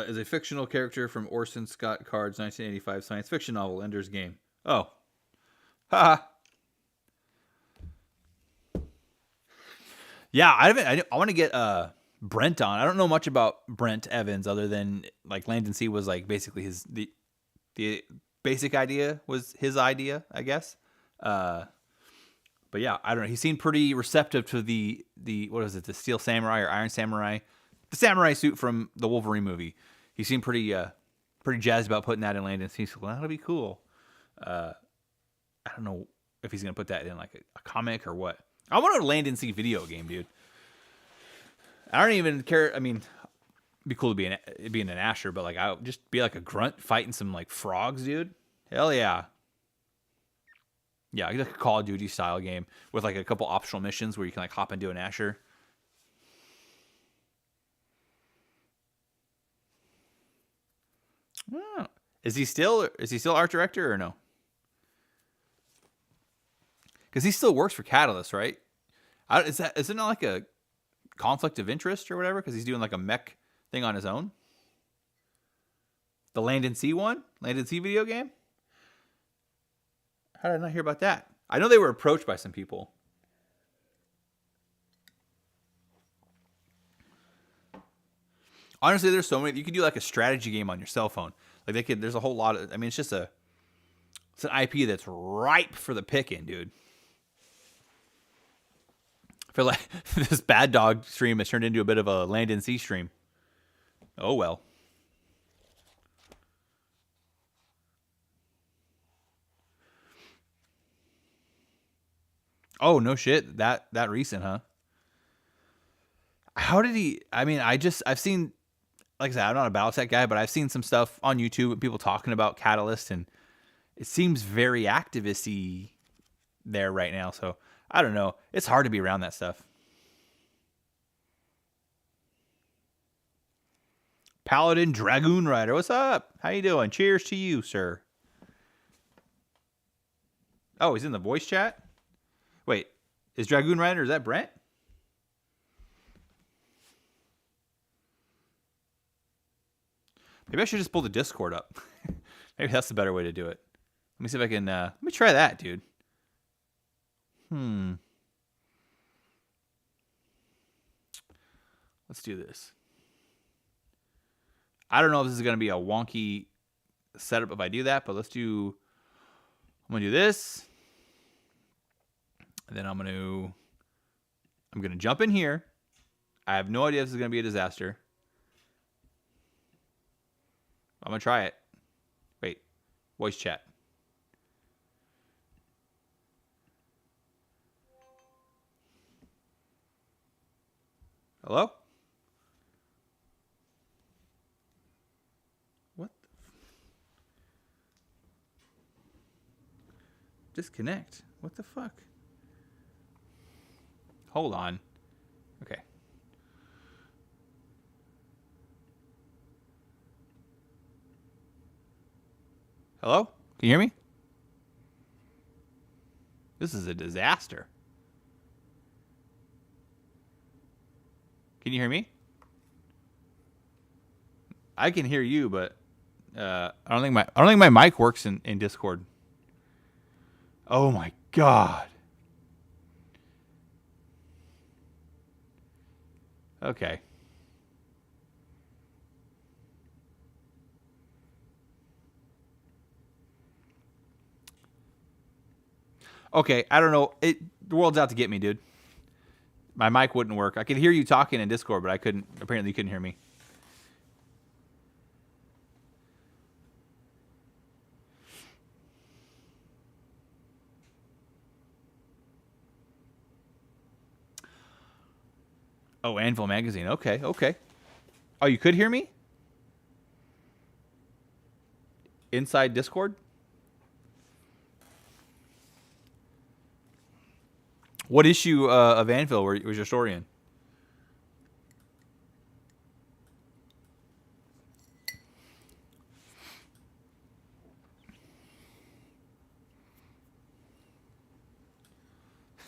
Is a fictional character from Orson Scott Card's 1985 science fiction novel, Ender's Game. Oh. Ha. Yeah, I want to get Brent on. I don't know much about Brent Evans other than like Landon C was like basically the basic idea was his idea, I guess. But yeah, I don't know. He seemed pretty receptive to the what is it, the Steel Samurai or Iron Samurai, the samurai suit from the Wolverine movie. He seemed pretty jazzed about putting that in Landon C. So that'll be cool. I don't know if he's gonna put that in like a comic or what. I want a Landon C video game, dude. I don't even care. I mean, it'd be cool to be in an Asher, but like I would just be like a grunt fighting some like frogs, dude. Hell yeah. Yeah, like a Call of Duty style game with like a couple optional missions where you can like hop into an Asher. Oh. Is he still art director or no? Because he still works for Catalyst, right? Is it not like a conflict of interest or whatever? Because he's doing like a mech thing on his own. The Landon C one, Landon C video game. How did I not hear about that? I know they were approached by some people. Honestly, there's so many. You could do like a strategy game on your cell phone. Like they could. There's a whole lot of. I mean, it's an IP that's ripe for the picking, dude. I feel like this Bad Dog stream has turned into a bit of a Landon C stream. Oh well. Oh no shit. That recent, huh? How did he? I mean, I've seen, like I said, I'm not a Battletech guy, but I've seen some stuff on YouTube and people talking about Catalyst, and it seems very activist-y there right now. So I don't know. It's hard to be around that stuff. Paladin Dragoon Rider, what's up? How you doing? Cheers to you, sir. Oh, he's in the voice chat? Wait, is Dragoon Rider, is that Brent? Maybe I should just pull the Discord up. Maybe that's the better way to do it. Let me see if I can, let me try that, dude. Let's do this. I don't know if this is going to be a wonky setup if I do that, but I'm going to do this. And then I'm going to jump in here. I have no idea if this is going to be a disaster. I'm going to try it. Wait, voice chat. Hello? What? Disconnect. What the fuck? Hold on. Okay. Hello? Can you hear me? This is a disaster. Can you hear me? I can hear you, but I don't think my mic works in Discord. Oh my god. Okay. Okay, I don't know. The world's out to get me, dude. My mic wouldn't work. I could hear you talking in Discord, but apparently you couldn't hear me. Oh, Anvil Magazine. Okay. Oh, you could hear me? Inside Discord? What issue of Anvil was your story in?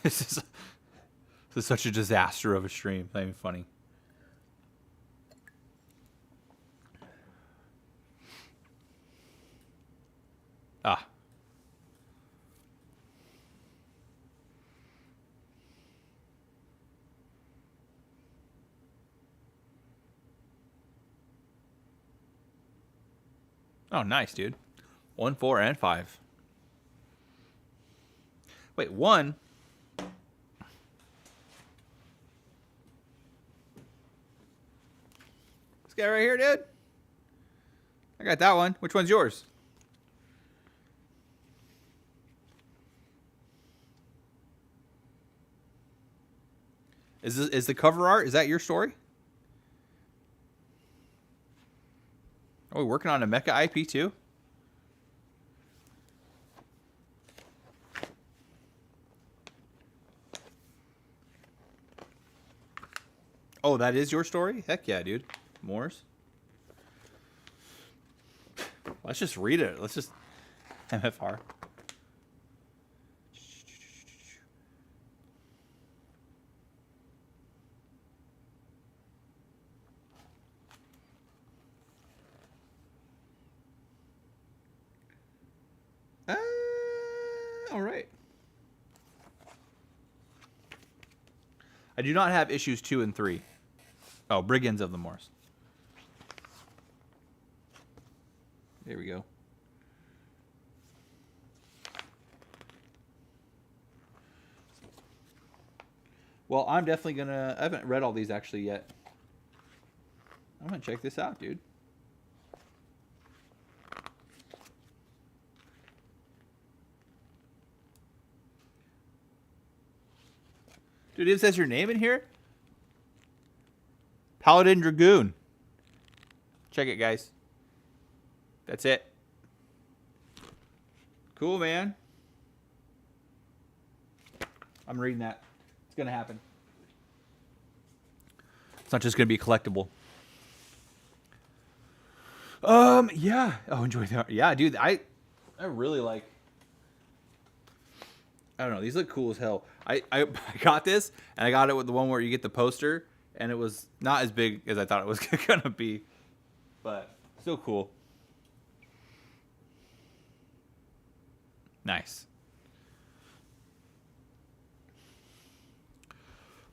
This is such a disaster of a stream. Not even funny. Ah. Oh, nice, dude. 1, 4, and 5. Wait, 1. This guy right here, dude. I got that one. Which one's yours? Is the cover art? Is that your story? Are we working on a mecha IP too? Oh, that is your story? Heck yeah, dude. Morse. Let's just read it. Let's just MFR. All right. I do not have issues 2 and 3. Oh, Brigands of the Morse. There we go. Well, I'm definitely gonna... I haven't read all these actually yet. I'm gonna check this out, dude. Dude, it says your name in here? Paladin Dragoon. Check it, guys. That's it. Cool, man. I'm reading that. It's going to happen. It's not just going to be collectible. Yeah. Oh, enjoy that. Yeah, dude, I really like... I don't know. These look cool as hell. I got this, and I got it with the one where you get the poster, and it was not as big as I thought it was going to be. But still cool. Nice.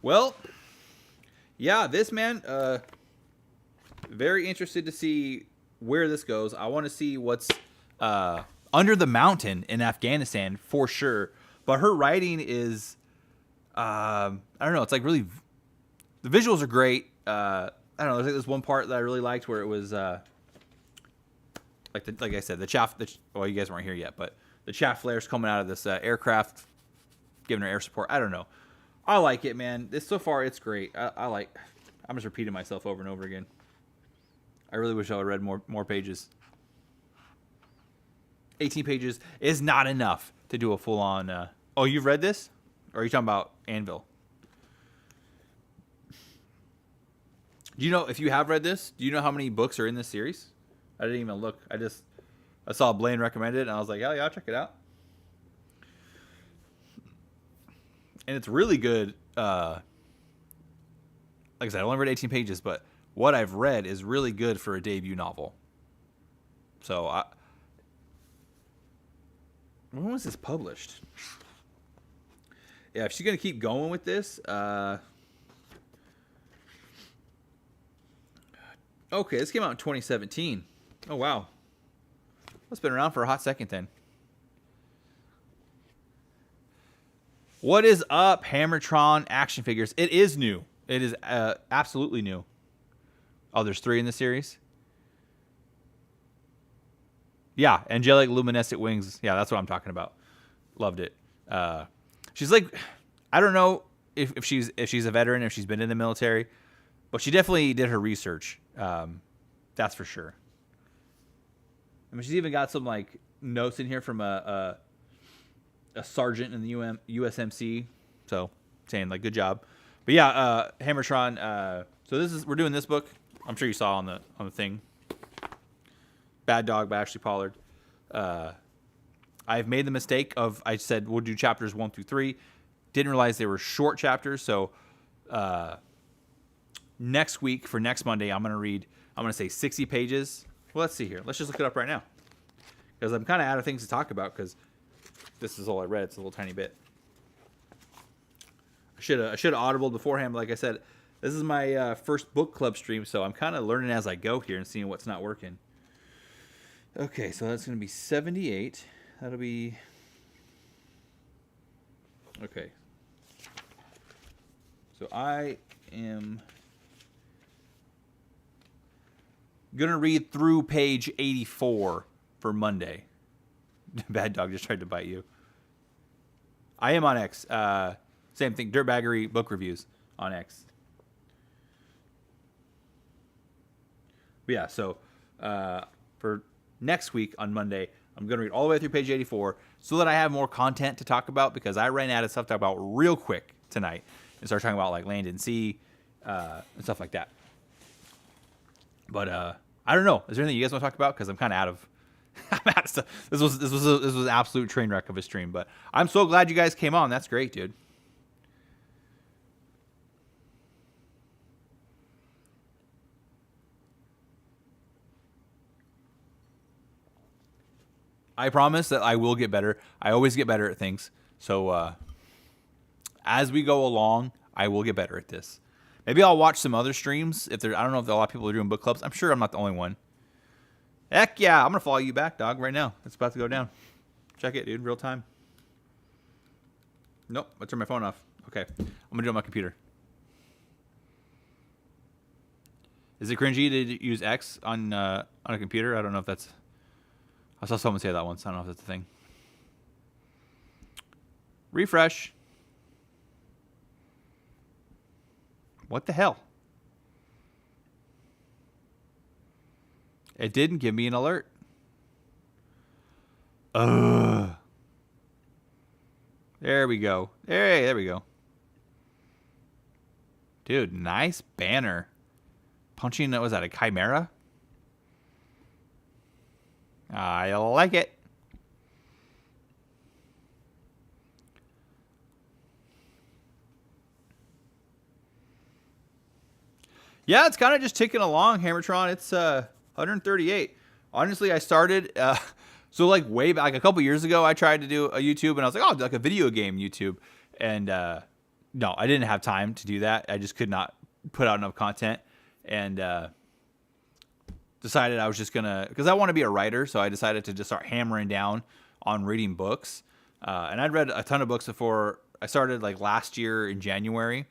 Well, yeah, this, man, very interested to see where this goes. I want to see what's under the mountain in Afghanistan for sure. But her writing is, I don't know, it's like really, the visuals are great. I don't know, there's like this one part that I really liked where it was, like I said, the chaff, well, you guys weren't here yet, but the chaff flares coming out of this aircraft, giving her air support. I don't know. I like it, man. So far, it's great. I'm just repeating myself over and over again. I really wish I would have read more pages. 18 pages is not enough to do a full-on... Oh, you've read this? Or are you talking about Anvil? Do you know, if you have read this, do you know how many books are in this series? I didn't even look. I saw Blaine recommend it, and I was like, oh, yeah, I'll check it out. And it's really good. Like I said, I only read 18 pages, but what I've read is really good for a debut novel. So, when was this published? Yeah, if she's going to keep going with this... Okay, this came out in 2017. Oh, wow. It's been around for a hot second then. What is up, Hammertron action figures? It is new. It is absolutely new. Oh, there's 3 in the series? Yeah, angelic luminescent wings. Yeah, that's what I'm talking about. Loved it. She's like, I don't know if she's a veteran, if she's been in the military, but she definitely did her research. That's for sure. I mean, she's even got some like notes in here from a sergeant in the USMC. So saying like, good job. But yeah, Hammertron. So we're doing this book. I'm sure you saw on the thing. Bad Dog by Ashley Pollard. I've made the mistake of, I said we'll do chapters 1 through 3. Didn't realize they were short chapters. So next week, for next Monday, I'm going to say 60 pages. Well, let's see here. Let's just look it up right now. Because I'm kind of out of things to talk about because this is all I read. It's a little tiny bit. I should have audibled beforehand, but like I said, this is my first book club stream, so I'm kind of learning as I go here and seeing what's not working. Okay, so that's going to be 78. That'll be... Okay. So I am going to read through page 84 for Monday. Bad dog just tried to bite you. I am on X. Same thing, Dirtbaggery book reviews on X. But yeah, so for next week on Monday, I'm going to read all the way through page 84 so that I have more content to talk about, because I ran out of stuff to talk about real quick tonight and started talking about like Land and Sea and stuff like that. But I don't know. Is there anything you guys want to talk about? Because I'm kind of out of I'm out of stuff. This was an absolute train wreck of a stream, but I'm so glad you guys came on. That's great, dude. I promise that I will get better. I always get better at things. So as we go along, I will get better at this. Maybe I'll watch some other streams. I don't know if a lot of people are doing book clubs. I'm sure I'm not the only one. Heck yeah, I'm going to follow you back, dog, right now. It's about to go down. Check it, dude, real time. Nope, I turned my phone off. Okay, I'm going to do it on my computer. Is it cringy to use X on a computer? I don't know if that's... I saw someone say that once. I don't know if that's a thing. Refresh. What the hell? It didn't give me an alert. There we go. There we go. Dude, nice banner. Punching, was that a chimera? I like it. Yeah, it's kind of just ticking along, Hammertron. It's 138. Honestly, I started so like way back, like a couple years ago, I tried to do a YouTube, and I was like, oh, like a video game YouTube, and no, I didn't have time to do that. I just could not put out enough content, and decided I was just gonna, because I want to be a writer, so I decided to just start hammering down on reading books. And I'd read a ton of books before I started, like last year in January,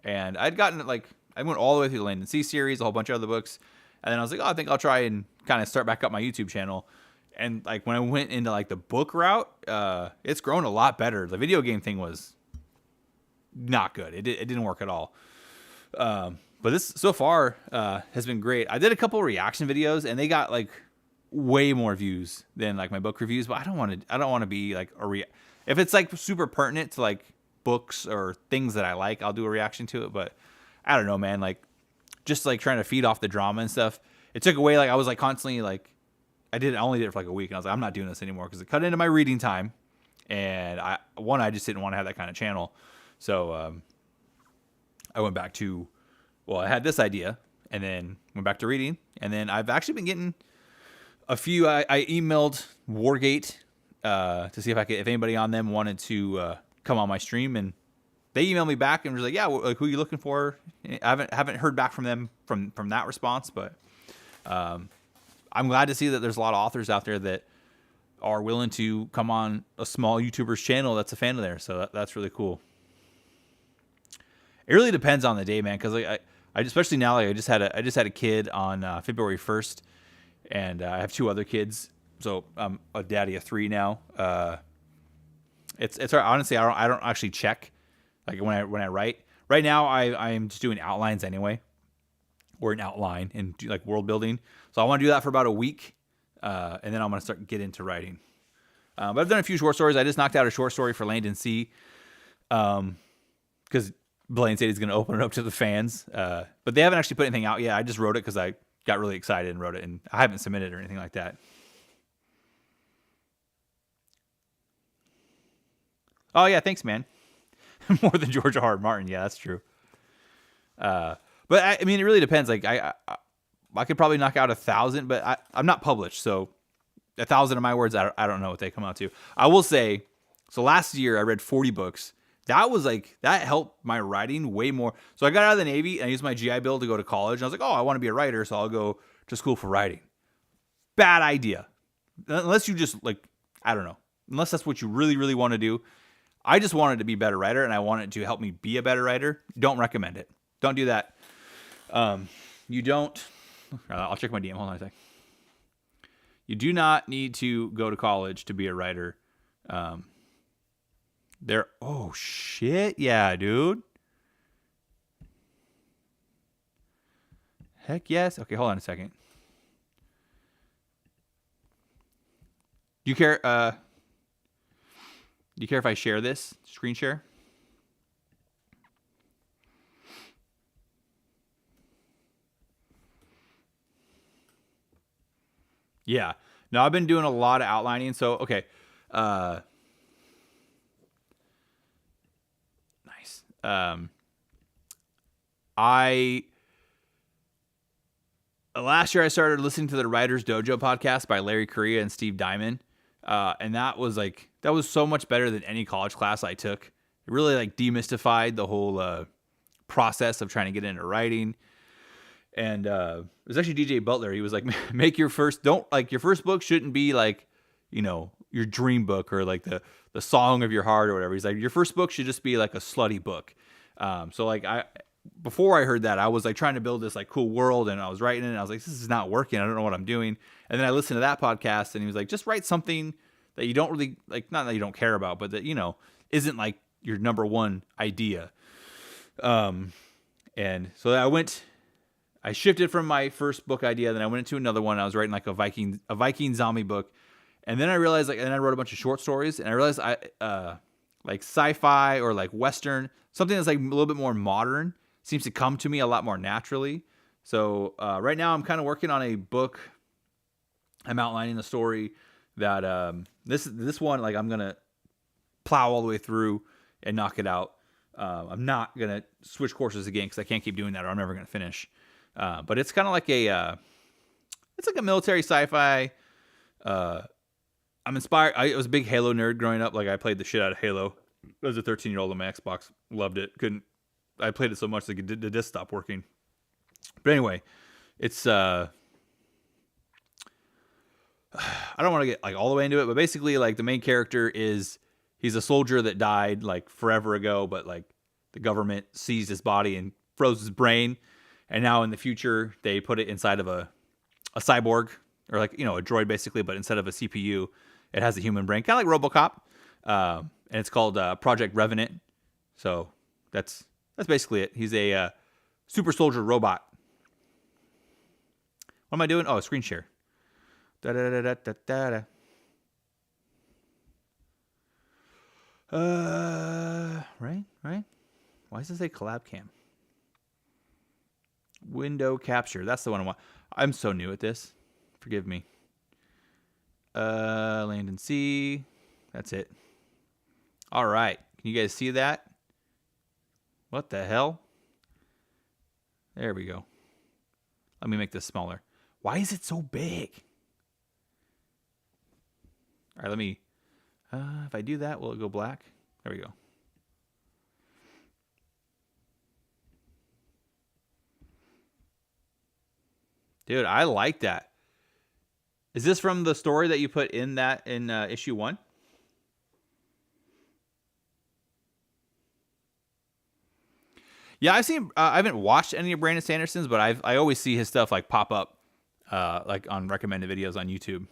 and I'd gotten like, I went all the way through the Land and Sea series, a whole bunch of other books, and then I was like, oh, I think I'll try and kind of start back up my YouTube channel. And like when I went into like the book route, it's grown a lot better. The video game thing was not good. It didn't work at all. But this so far has been great. I did a couple reaction videos, and they got like way more views than like my book reviews. But I don't want to be like if it's like super pertinent to like books or things that I like, I'll do a reaction to it. But I don't know, man. Like just like trying to feed off the drama and stuff. It took away, like I was like constantly like I only did it for like a week, and I was like, I'm not doing this anymore because it cut into my reading time, and I just didn't want to have that kind of channel. So I went back to. Well, I had this idea, and then went back to reading, and then I've actually been getting a few. I emailed Wargate to see if anybody on them wanted to come on my stream, and they emailed me back and was like, "Yeah, like who are you looking for?" I haven't heard back from them from that response, but I'm glad to see that there's a lot of authors out there that are willing to come on a small YouTuber's channel that's a fan of theirs. So that's really cool. It really depends on the day, man, because like I especially now, like I just had a kid on February 1st, and I have two other kids, so I'm a daddy of three now. It's honestly I don't actually check like when I write. Right now I'm just doing outlines anyway, or an outline and do like world building. So I want to do that for about a week, and then I'm gonna get into writing. But I've done a few short stories. I just knocked out a short story for Land and Sea, because Blaine said he's going to open it up to the fans. But they haven't actually put anything out yet. I just wrote it because I got really excited and wrote it, and I haven't submitted or anything like that. Oh, yeah, thanks, man. More than George R. R. Martin. Yeah, that's true. But, I mean, it really depends. Like, I could probably knock out 1,000, but I'm not published, so 1,000 of my words, I don't know what they come out to. I will say, so last year I read 40 books. That helped my writing way more. So I got out of the Navy and I used my GI Bill to go to college. And I was like, oh, I want to be a writer, so I'll go to school for writing. bad idea. Unless you just like, I don't know, unless that's what you really, really want to do. I just wanted to be a better writer, and I wanted to help me be a better writer. Don't recommend it. Don't do that. You don't. I'll check my DM. Hold on a sec. You do not need to go to college to be a writer. Oh shit, yeah, dude. Heck yes. Okay, hold on a second. Do you care? Do you care if I share this screen share? Yeah. No, I've been doing a lot of outlining. So, okay. Nice. Last year I started listening to the Writer's Dojo podcast by Larry Correia and Steve Diamond. And that was so much better than any college class I took. It really like demystified the whole process of trying to get into writing. And it was actually DJ Butler. He was like, make your first book shouldn't be like, you know, your dream book or like the song of your heart or whatever. He's like, your first book should just be like a slutty book. So like before I heard that, I was like trying to build this like cool world, and I was writing it, and I was like, this is not working. I don't know what I'm doing. And then I listened to that podcast, and he was like, just write something that you don't really like, not that you don't care about, but that, you know, isn't like your number one idea. And so I shifted from my first book idea, then I went into another one. I was writing like a Viking zombie book. And then I realized and I wrote a bunch of short stories, and I realized like sci-fi or like Western, something that's like a little bit more modern seems to come to me a lot more naturally. So right now I'm kind of working on a book. I'm outlining the story that this one, like I'm going to plow all the way through and knock it out. I'm not going to switch courses again because I can't keep doing that or I'm never going to finish. But it's kind of like it's like a military sci-fi. I'm inspired. I was a big Halo nerd growing up. Like I played the shit out of Halo. I was a 13-year-old on my Xbox. Loved it. I played it so much that the disc stopped working. But anyway, it's I don't want to get like all the way into it, but basically like the main character he's a soldier that died like forever ago, but like the government seized his body and froze his brain. And now in the future, they put it inside of a cyborg or like, you know, a droid basically, but instead of a CPU, it has a human brain, kind of like RoboCop. And it's called Project Revenant. So that's basically it. He's a super soldier robot. What am I doing? Oh, screen share. Da-da-da-da-da-da. Right. Why does it say collab cam? Window capture. That's the one I want. I'm so new at this. Forgive me. Land and sea. That's it. All right. Can you guys see that? What the hell? There we go. Let me make this smaller. Why is it so big? All right, let me... if I do that, will it go black? There we go. Dude, I like that. Is this from the story that you put in issue 1? Yeah, I've seen. I haven't watched any of Brandon Sanderson's, but I always see his stuff like pop up, like on recommended videos on YouTube.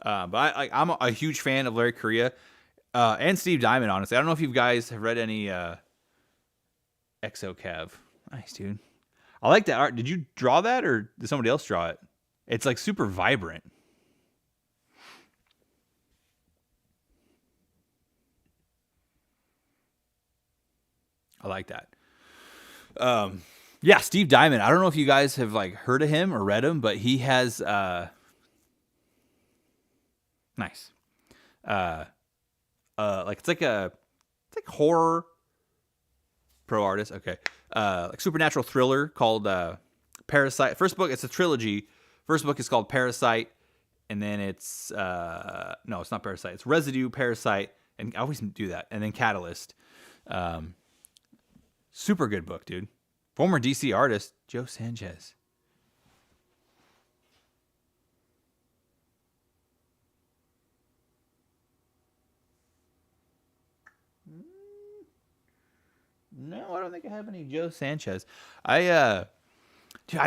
But I'm a huge fan of Larry Correia and Steve Diamond. Honestly, I don't know if you guys have read any Exocav. Nice, dude. I like that art. Did you draw that or did somebody else draw it? It's like super vibrant. I like that. Yeah, Steve Diamond. I don't know if you guys have like heard of him or read him, but he has nice. Like it's like horror pro artist. Okay. Like supernatural thriller called Parasite. First book, it's a trilogy. First book is called Parasite, and then it's no, it's not Parasite. It's Residue, Parasite, and I always do that. And then Catalyst. Super good book, dude. Former DC artist Joe Sanchez. No, I don't think I have any Joe Sanchez. Dude, I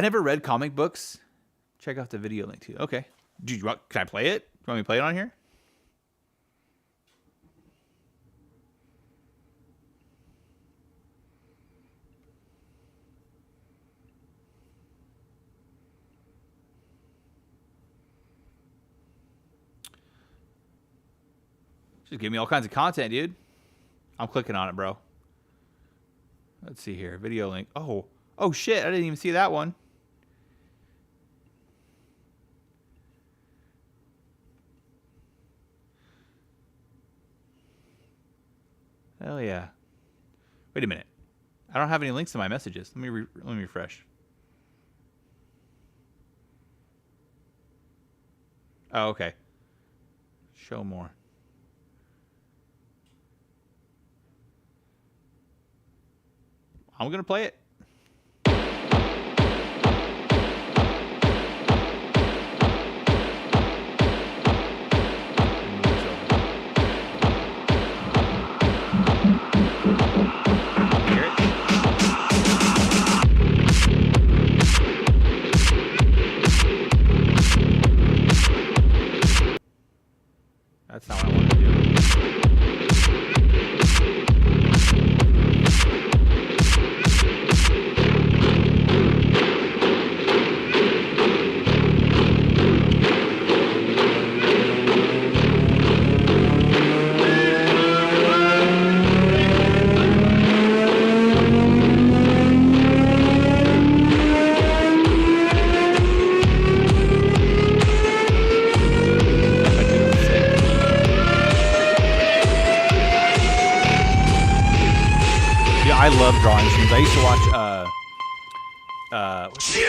never read comic books. Check out the video link too. Okay. Dude, can I play it? You want me to play it on here? Just give me all kinds of content, dude. I'm clicking on it, bro. Let's see here. Video link. Oh shit. I didn't even see that one. Hell yeah. Wait a minute. I don't have any links to my messages. Let me refresh. Oh, okay. Show more. I'm going to play it. That's not what I want to do. I love drawing streams. I used to watch what's the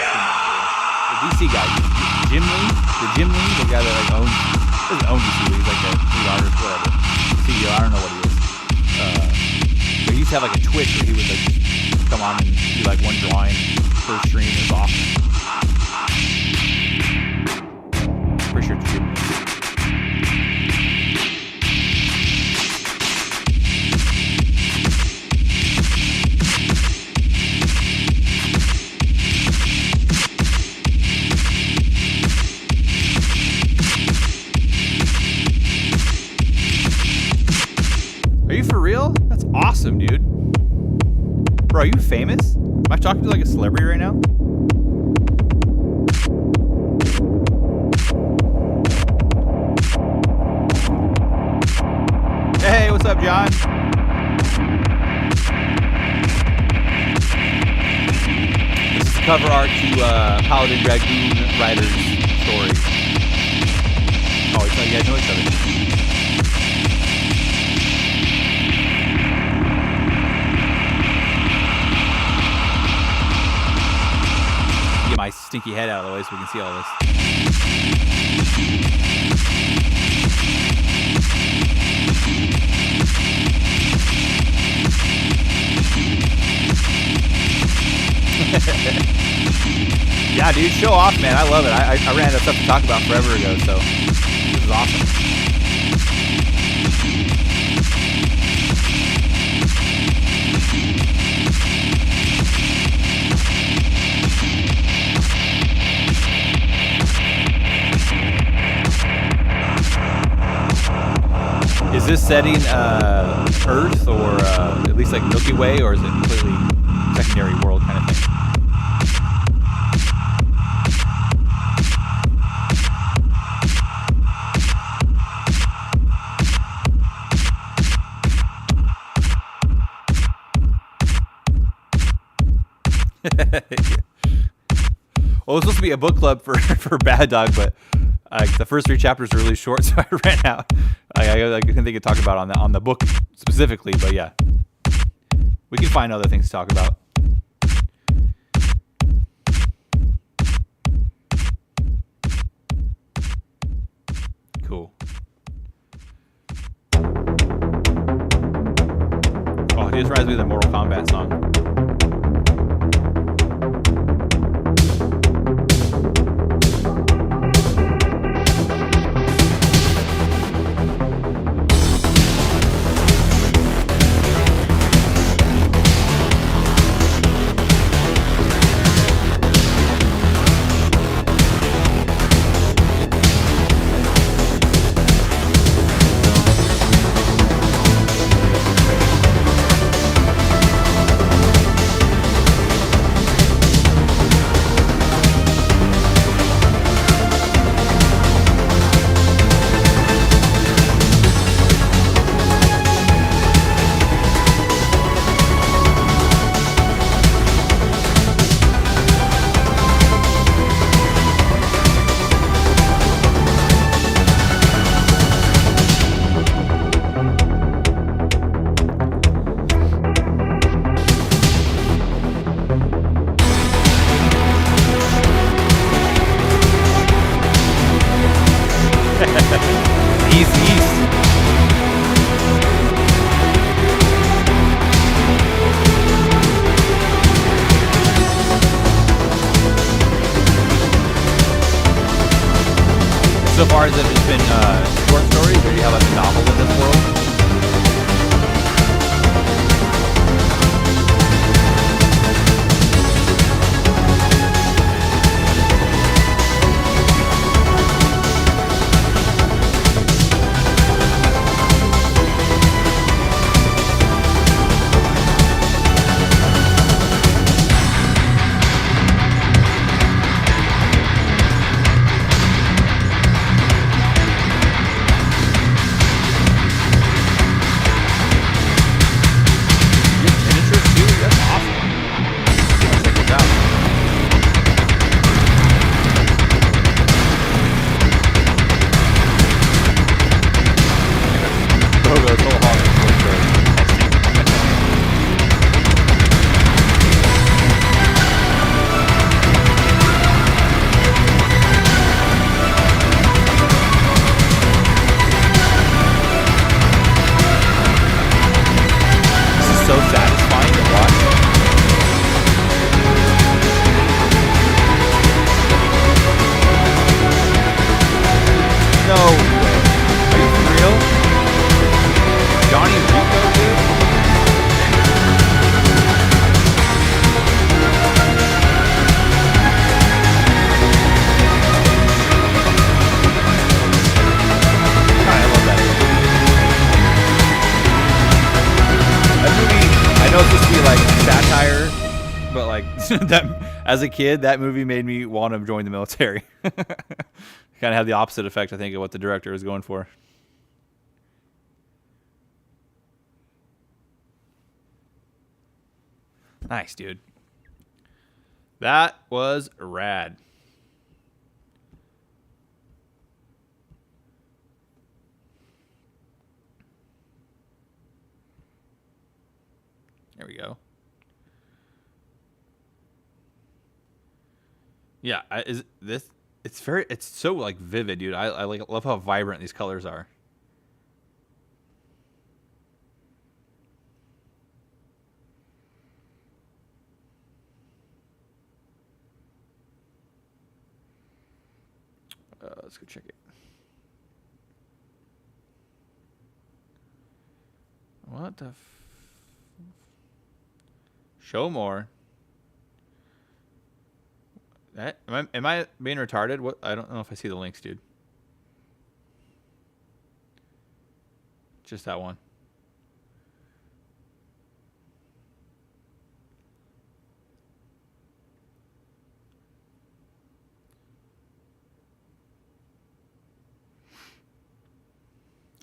DC guy, Jim Lee, the guy that like doesn't own DC, but he's like the lead artist, whatever, CEO. I don't know what he is. But he used to have like a Twitch where he would like come on and do like one drawing per stream. It was awesome. Pretty sure it's Jim Lee. Are you for real? That's awesome, dude. Bro, are you famous? Am I talking to like a celebrity right now? Hey, what's up, John? This is the cover art to Pollard and Dragoon Rider's story. Oh, it's like you guys know each other. Get my stinky head out of the way so we can see all this. Yeah, dude, show off, man. I love it. I ran out of stuff to talk about forever ago, so this is awesome. Is this setting Earth or at least like Milky Way, or is it completely secondary world kind of thing? Well, it was supposed to be a book club for Bad Dog, but the first 3 chapters are really short, so I ran out. I couldn't think of talk about on the book specifically, but yeah, we can find other things to talk about. Cool. Oh, it just reminds me of the Mortal Kombat song. So far, has it just been short stories, or do you have like a novel in this world? That as a kid, that movie made me want to join the military. Kind of had the opposite effect, I think, of what the director was going for. Nice, dude. That was rad. There we go. Yeah, it's so like vivid, dude. I like love how vibrant these colors are. Let's go check it. What the show more. That, am I being retarded? What? I don't know if I see the links, dude. Just that one.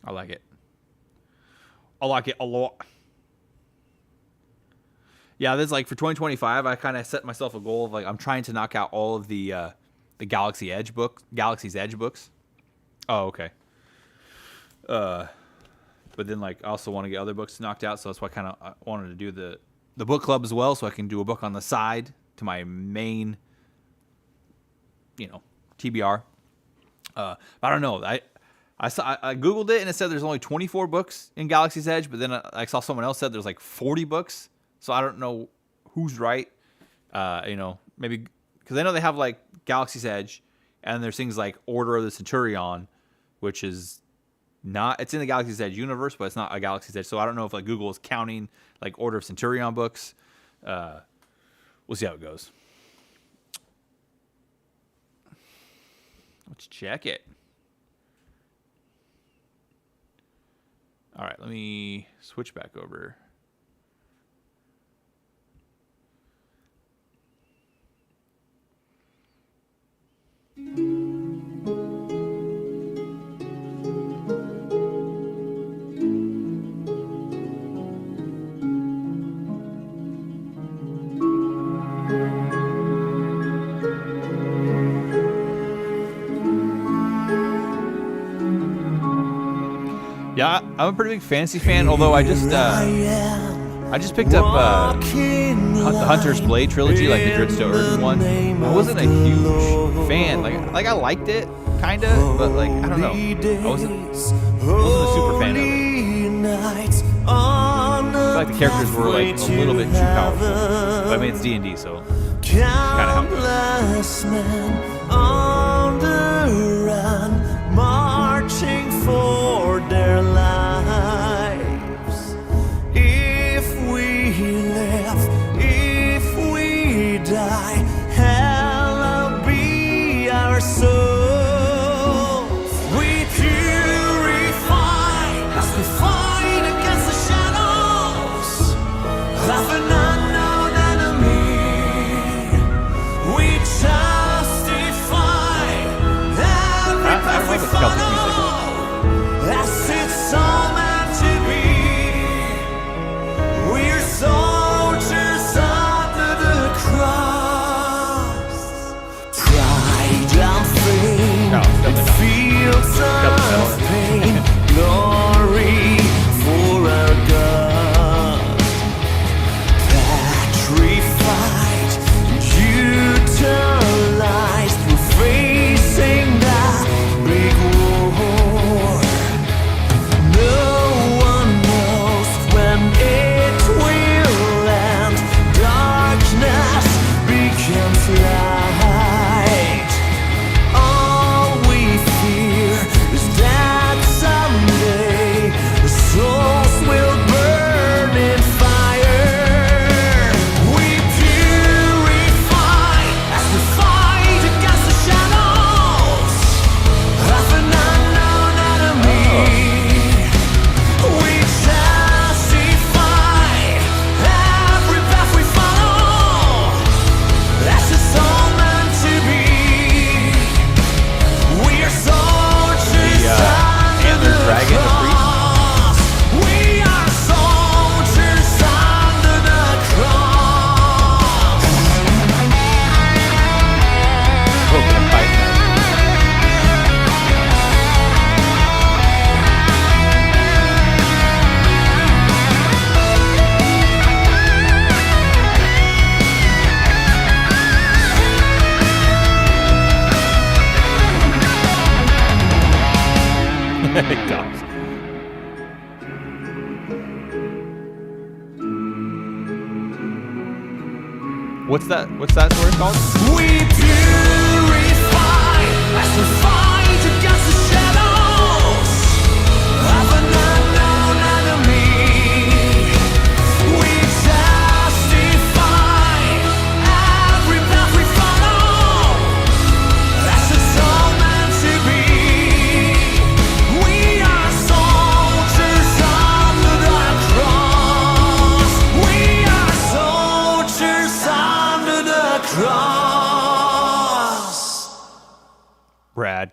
I like it. I like it a lot. Yeah, this like for 2025, I kind of set myself a goal of like I'm trying to knock out all of the Galaxy's Edge books. Oh, okay. But then like I also want to get other books knocked out, so that's why I wanted to do the book club as well, so I can do a book on the side to my main, TBR. I don't know. I googled it and it said there's only 24 books in Galaxy's Edge, but then I saw someone else said there's like 40 books. So I don't know who's right. Maybe because I know they have like Galaxy's Edge, and there's things like Order of the Centurion, which is not. It's in the Galaxy's Edge universe, but it's not a Galaxy's Edge. So I don't know if like Google is counting like Order of Centurion books. We'll see how it goes. Let's check it. All right, let me switch back over. Yeah, I'm a pretty big fantasy fan, although I just picked up the Hunter's Blade trilogy, like the Dritsto Urban one. I wasn't a huge fan. Like I liked it, kind of, but like I don't know. I wasn't a super fan of it. I feel like the characters were like a little bit too powerful. But I mean, it's D&D, so kind of how it goes. live, if we die, hallowed be our souls. We purify as we fight against the shadows of an unknown enemy. We justify every path we follow, as it's all meant to be. We're soldiers under the cross. Pride and fame, in fields of pain, glory for our God. Petrified, utilized, we're facing the big war. No one knows when it will end. Darkness becomes light. All we fear is that someday the souls will burn in fire. We purify as we fight against the shadows of an unknown enemy. We justify every path we follow, as it's all meant to be. We are soldiers under antlered the dragon, the priest. cross. We are soldiers under the cross. Dogs. What's that story called? We purify as we fight against the shadows of an unknown enemy. We justify every path we follow, as it's all meant to be. We are soldiers under the cross. We are soldiers under the cross. Brad.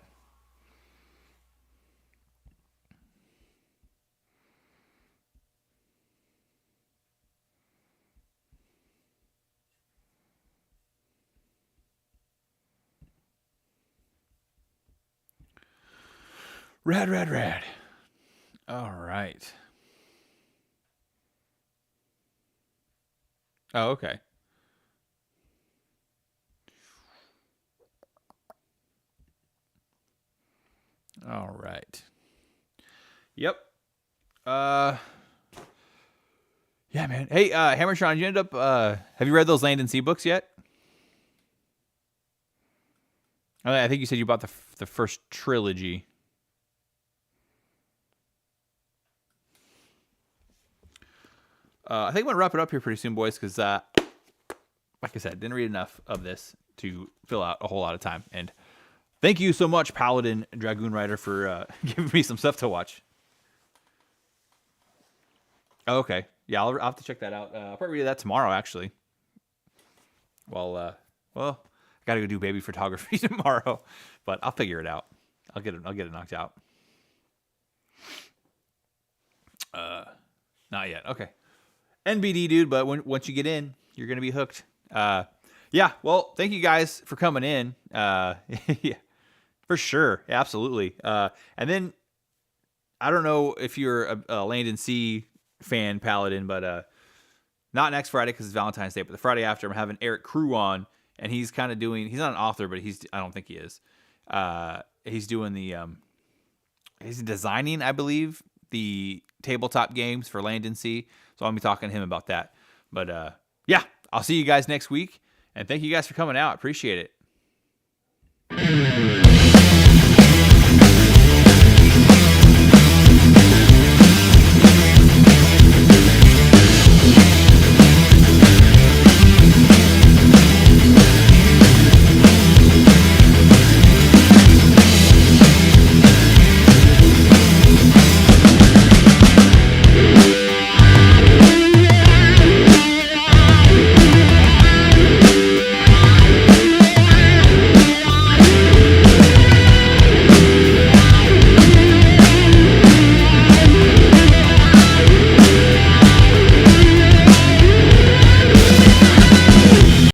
Rad. All right. Oh, okay. All right. Yep. Yeah, man. Hey, Hammershine, you end up have you read those Land and Sea books yet? I think you said you bought the first trilogy. I think I'm gonna wrap it up here pretty soon, boys, because like I said, didn't read enough of this to fill out a whole lot of time. And thank you so much, Paladin Dragoon Rider, for giving me some stuff to watch. Oh, okay, yeah, I'll have to check that out. I'll probably read that tomorrow, actually. Well, I gotta go do baby photography tomorrow, but I'll figure it out. I'll get it knocked out. Not yet. Okay. NBD, dude, but once you get in, you're going to be hooked. Yeah, well, thank you guys for coming in. Yeah, for sure. Absolutely. And then, I don't know if you're a Land and Sea fan, Paladin, but not next Friday because it's Valentine's Day, but the Friday after, I'm having Eric Crew on, and he's kind of doing, he's not an author, but I don't think he is. He's doing he's designing, I believe, the tabletop games for Land and Sea. So I'll be talking to him about that. But yeah, I'll see you guys next week. And thank you guys for coming out. Appreciate it.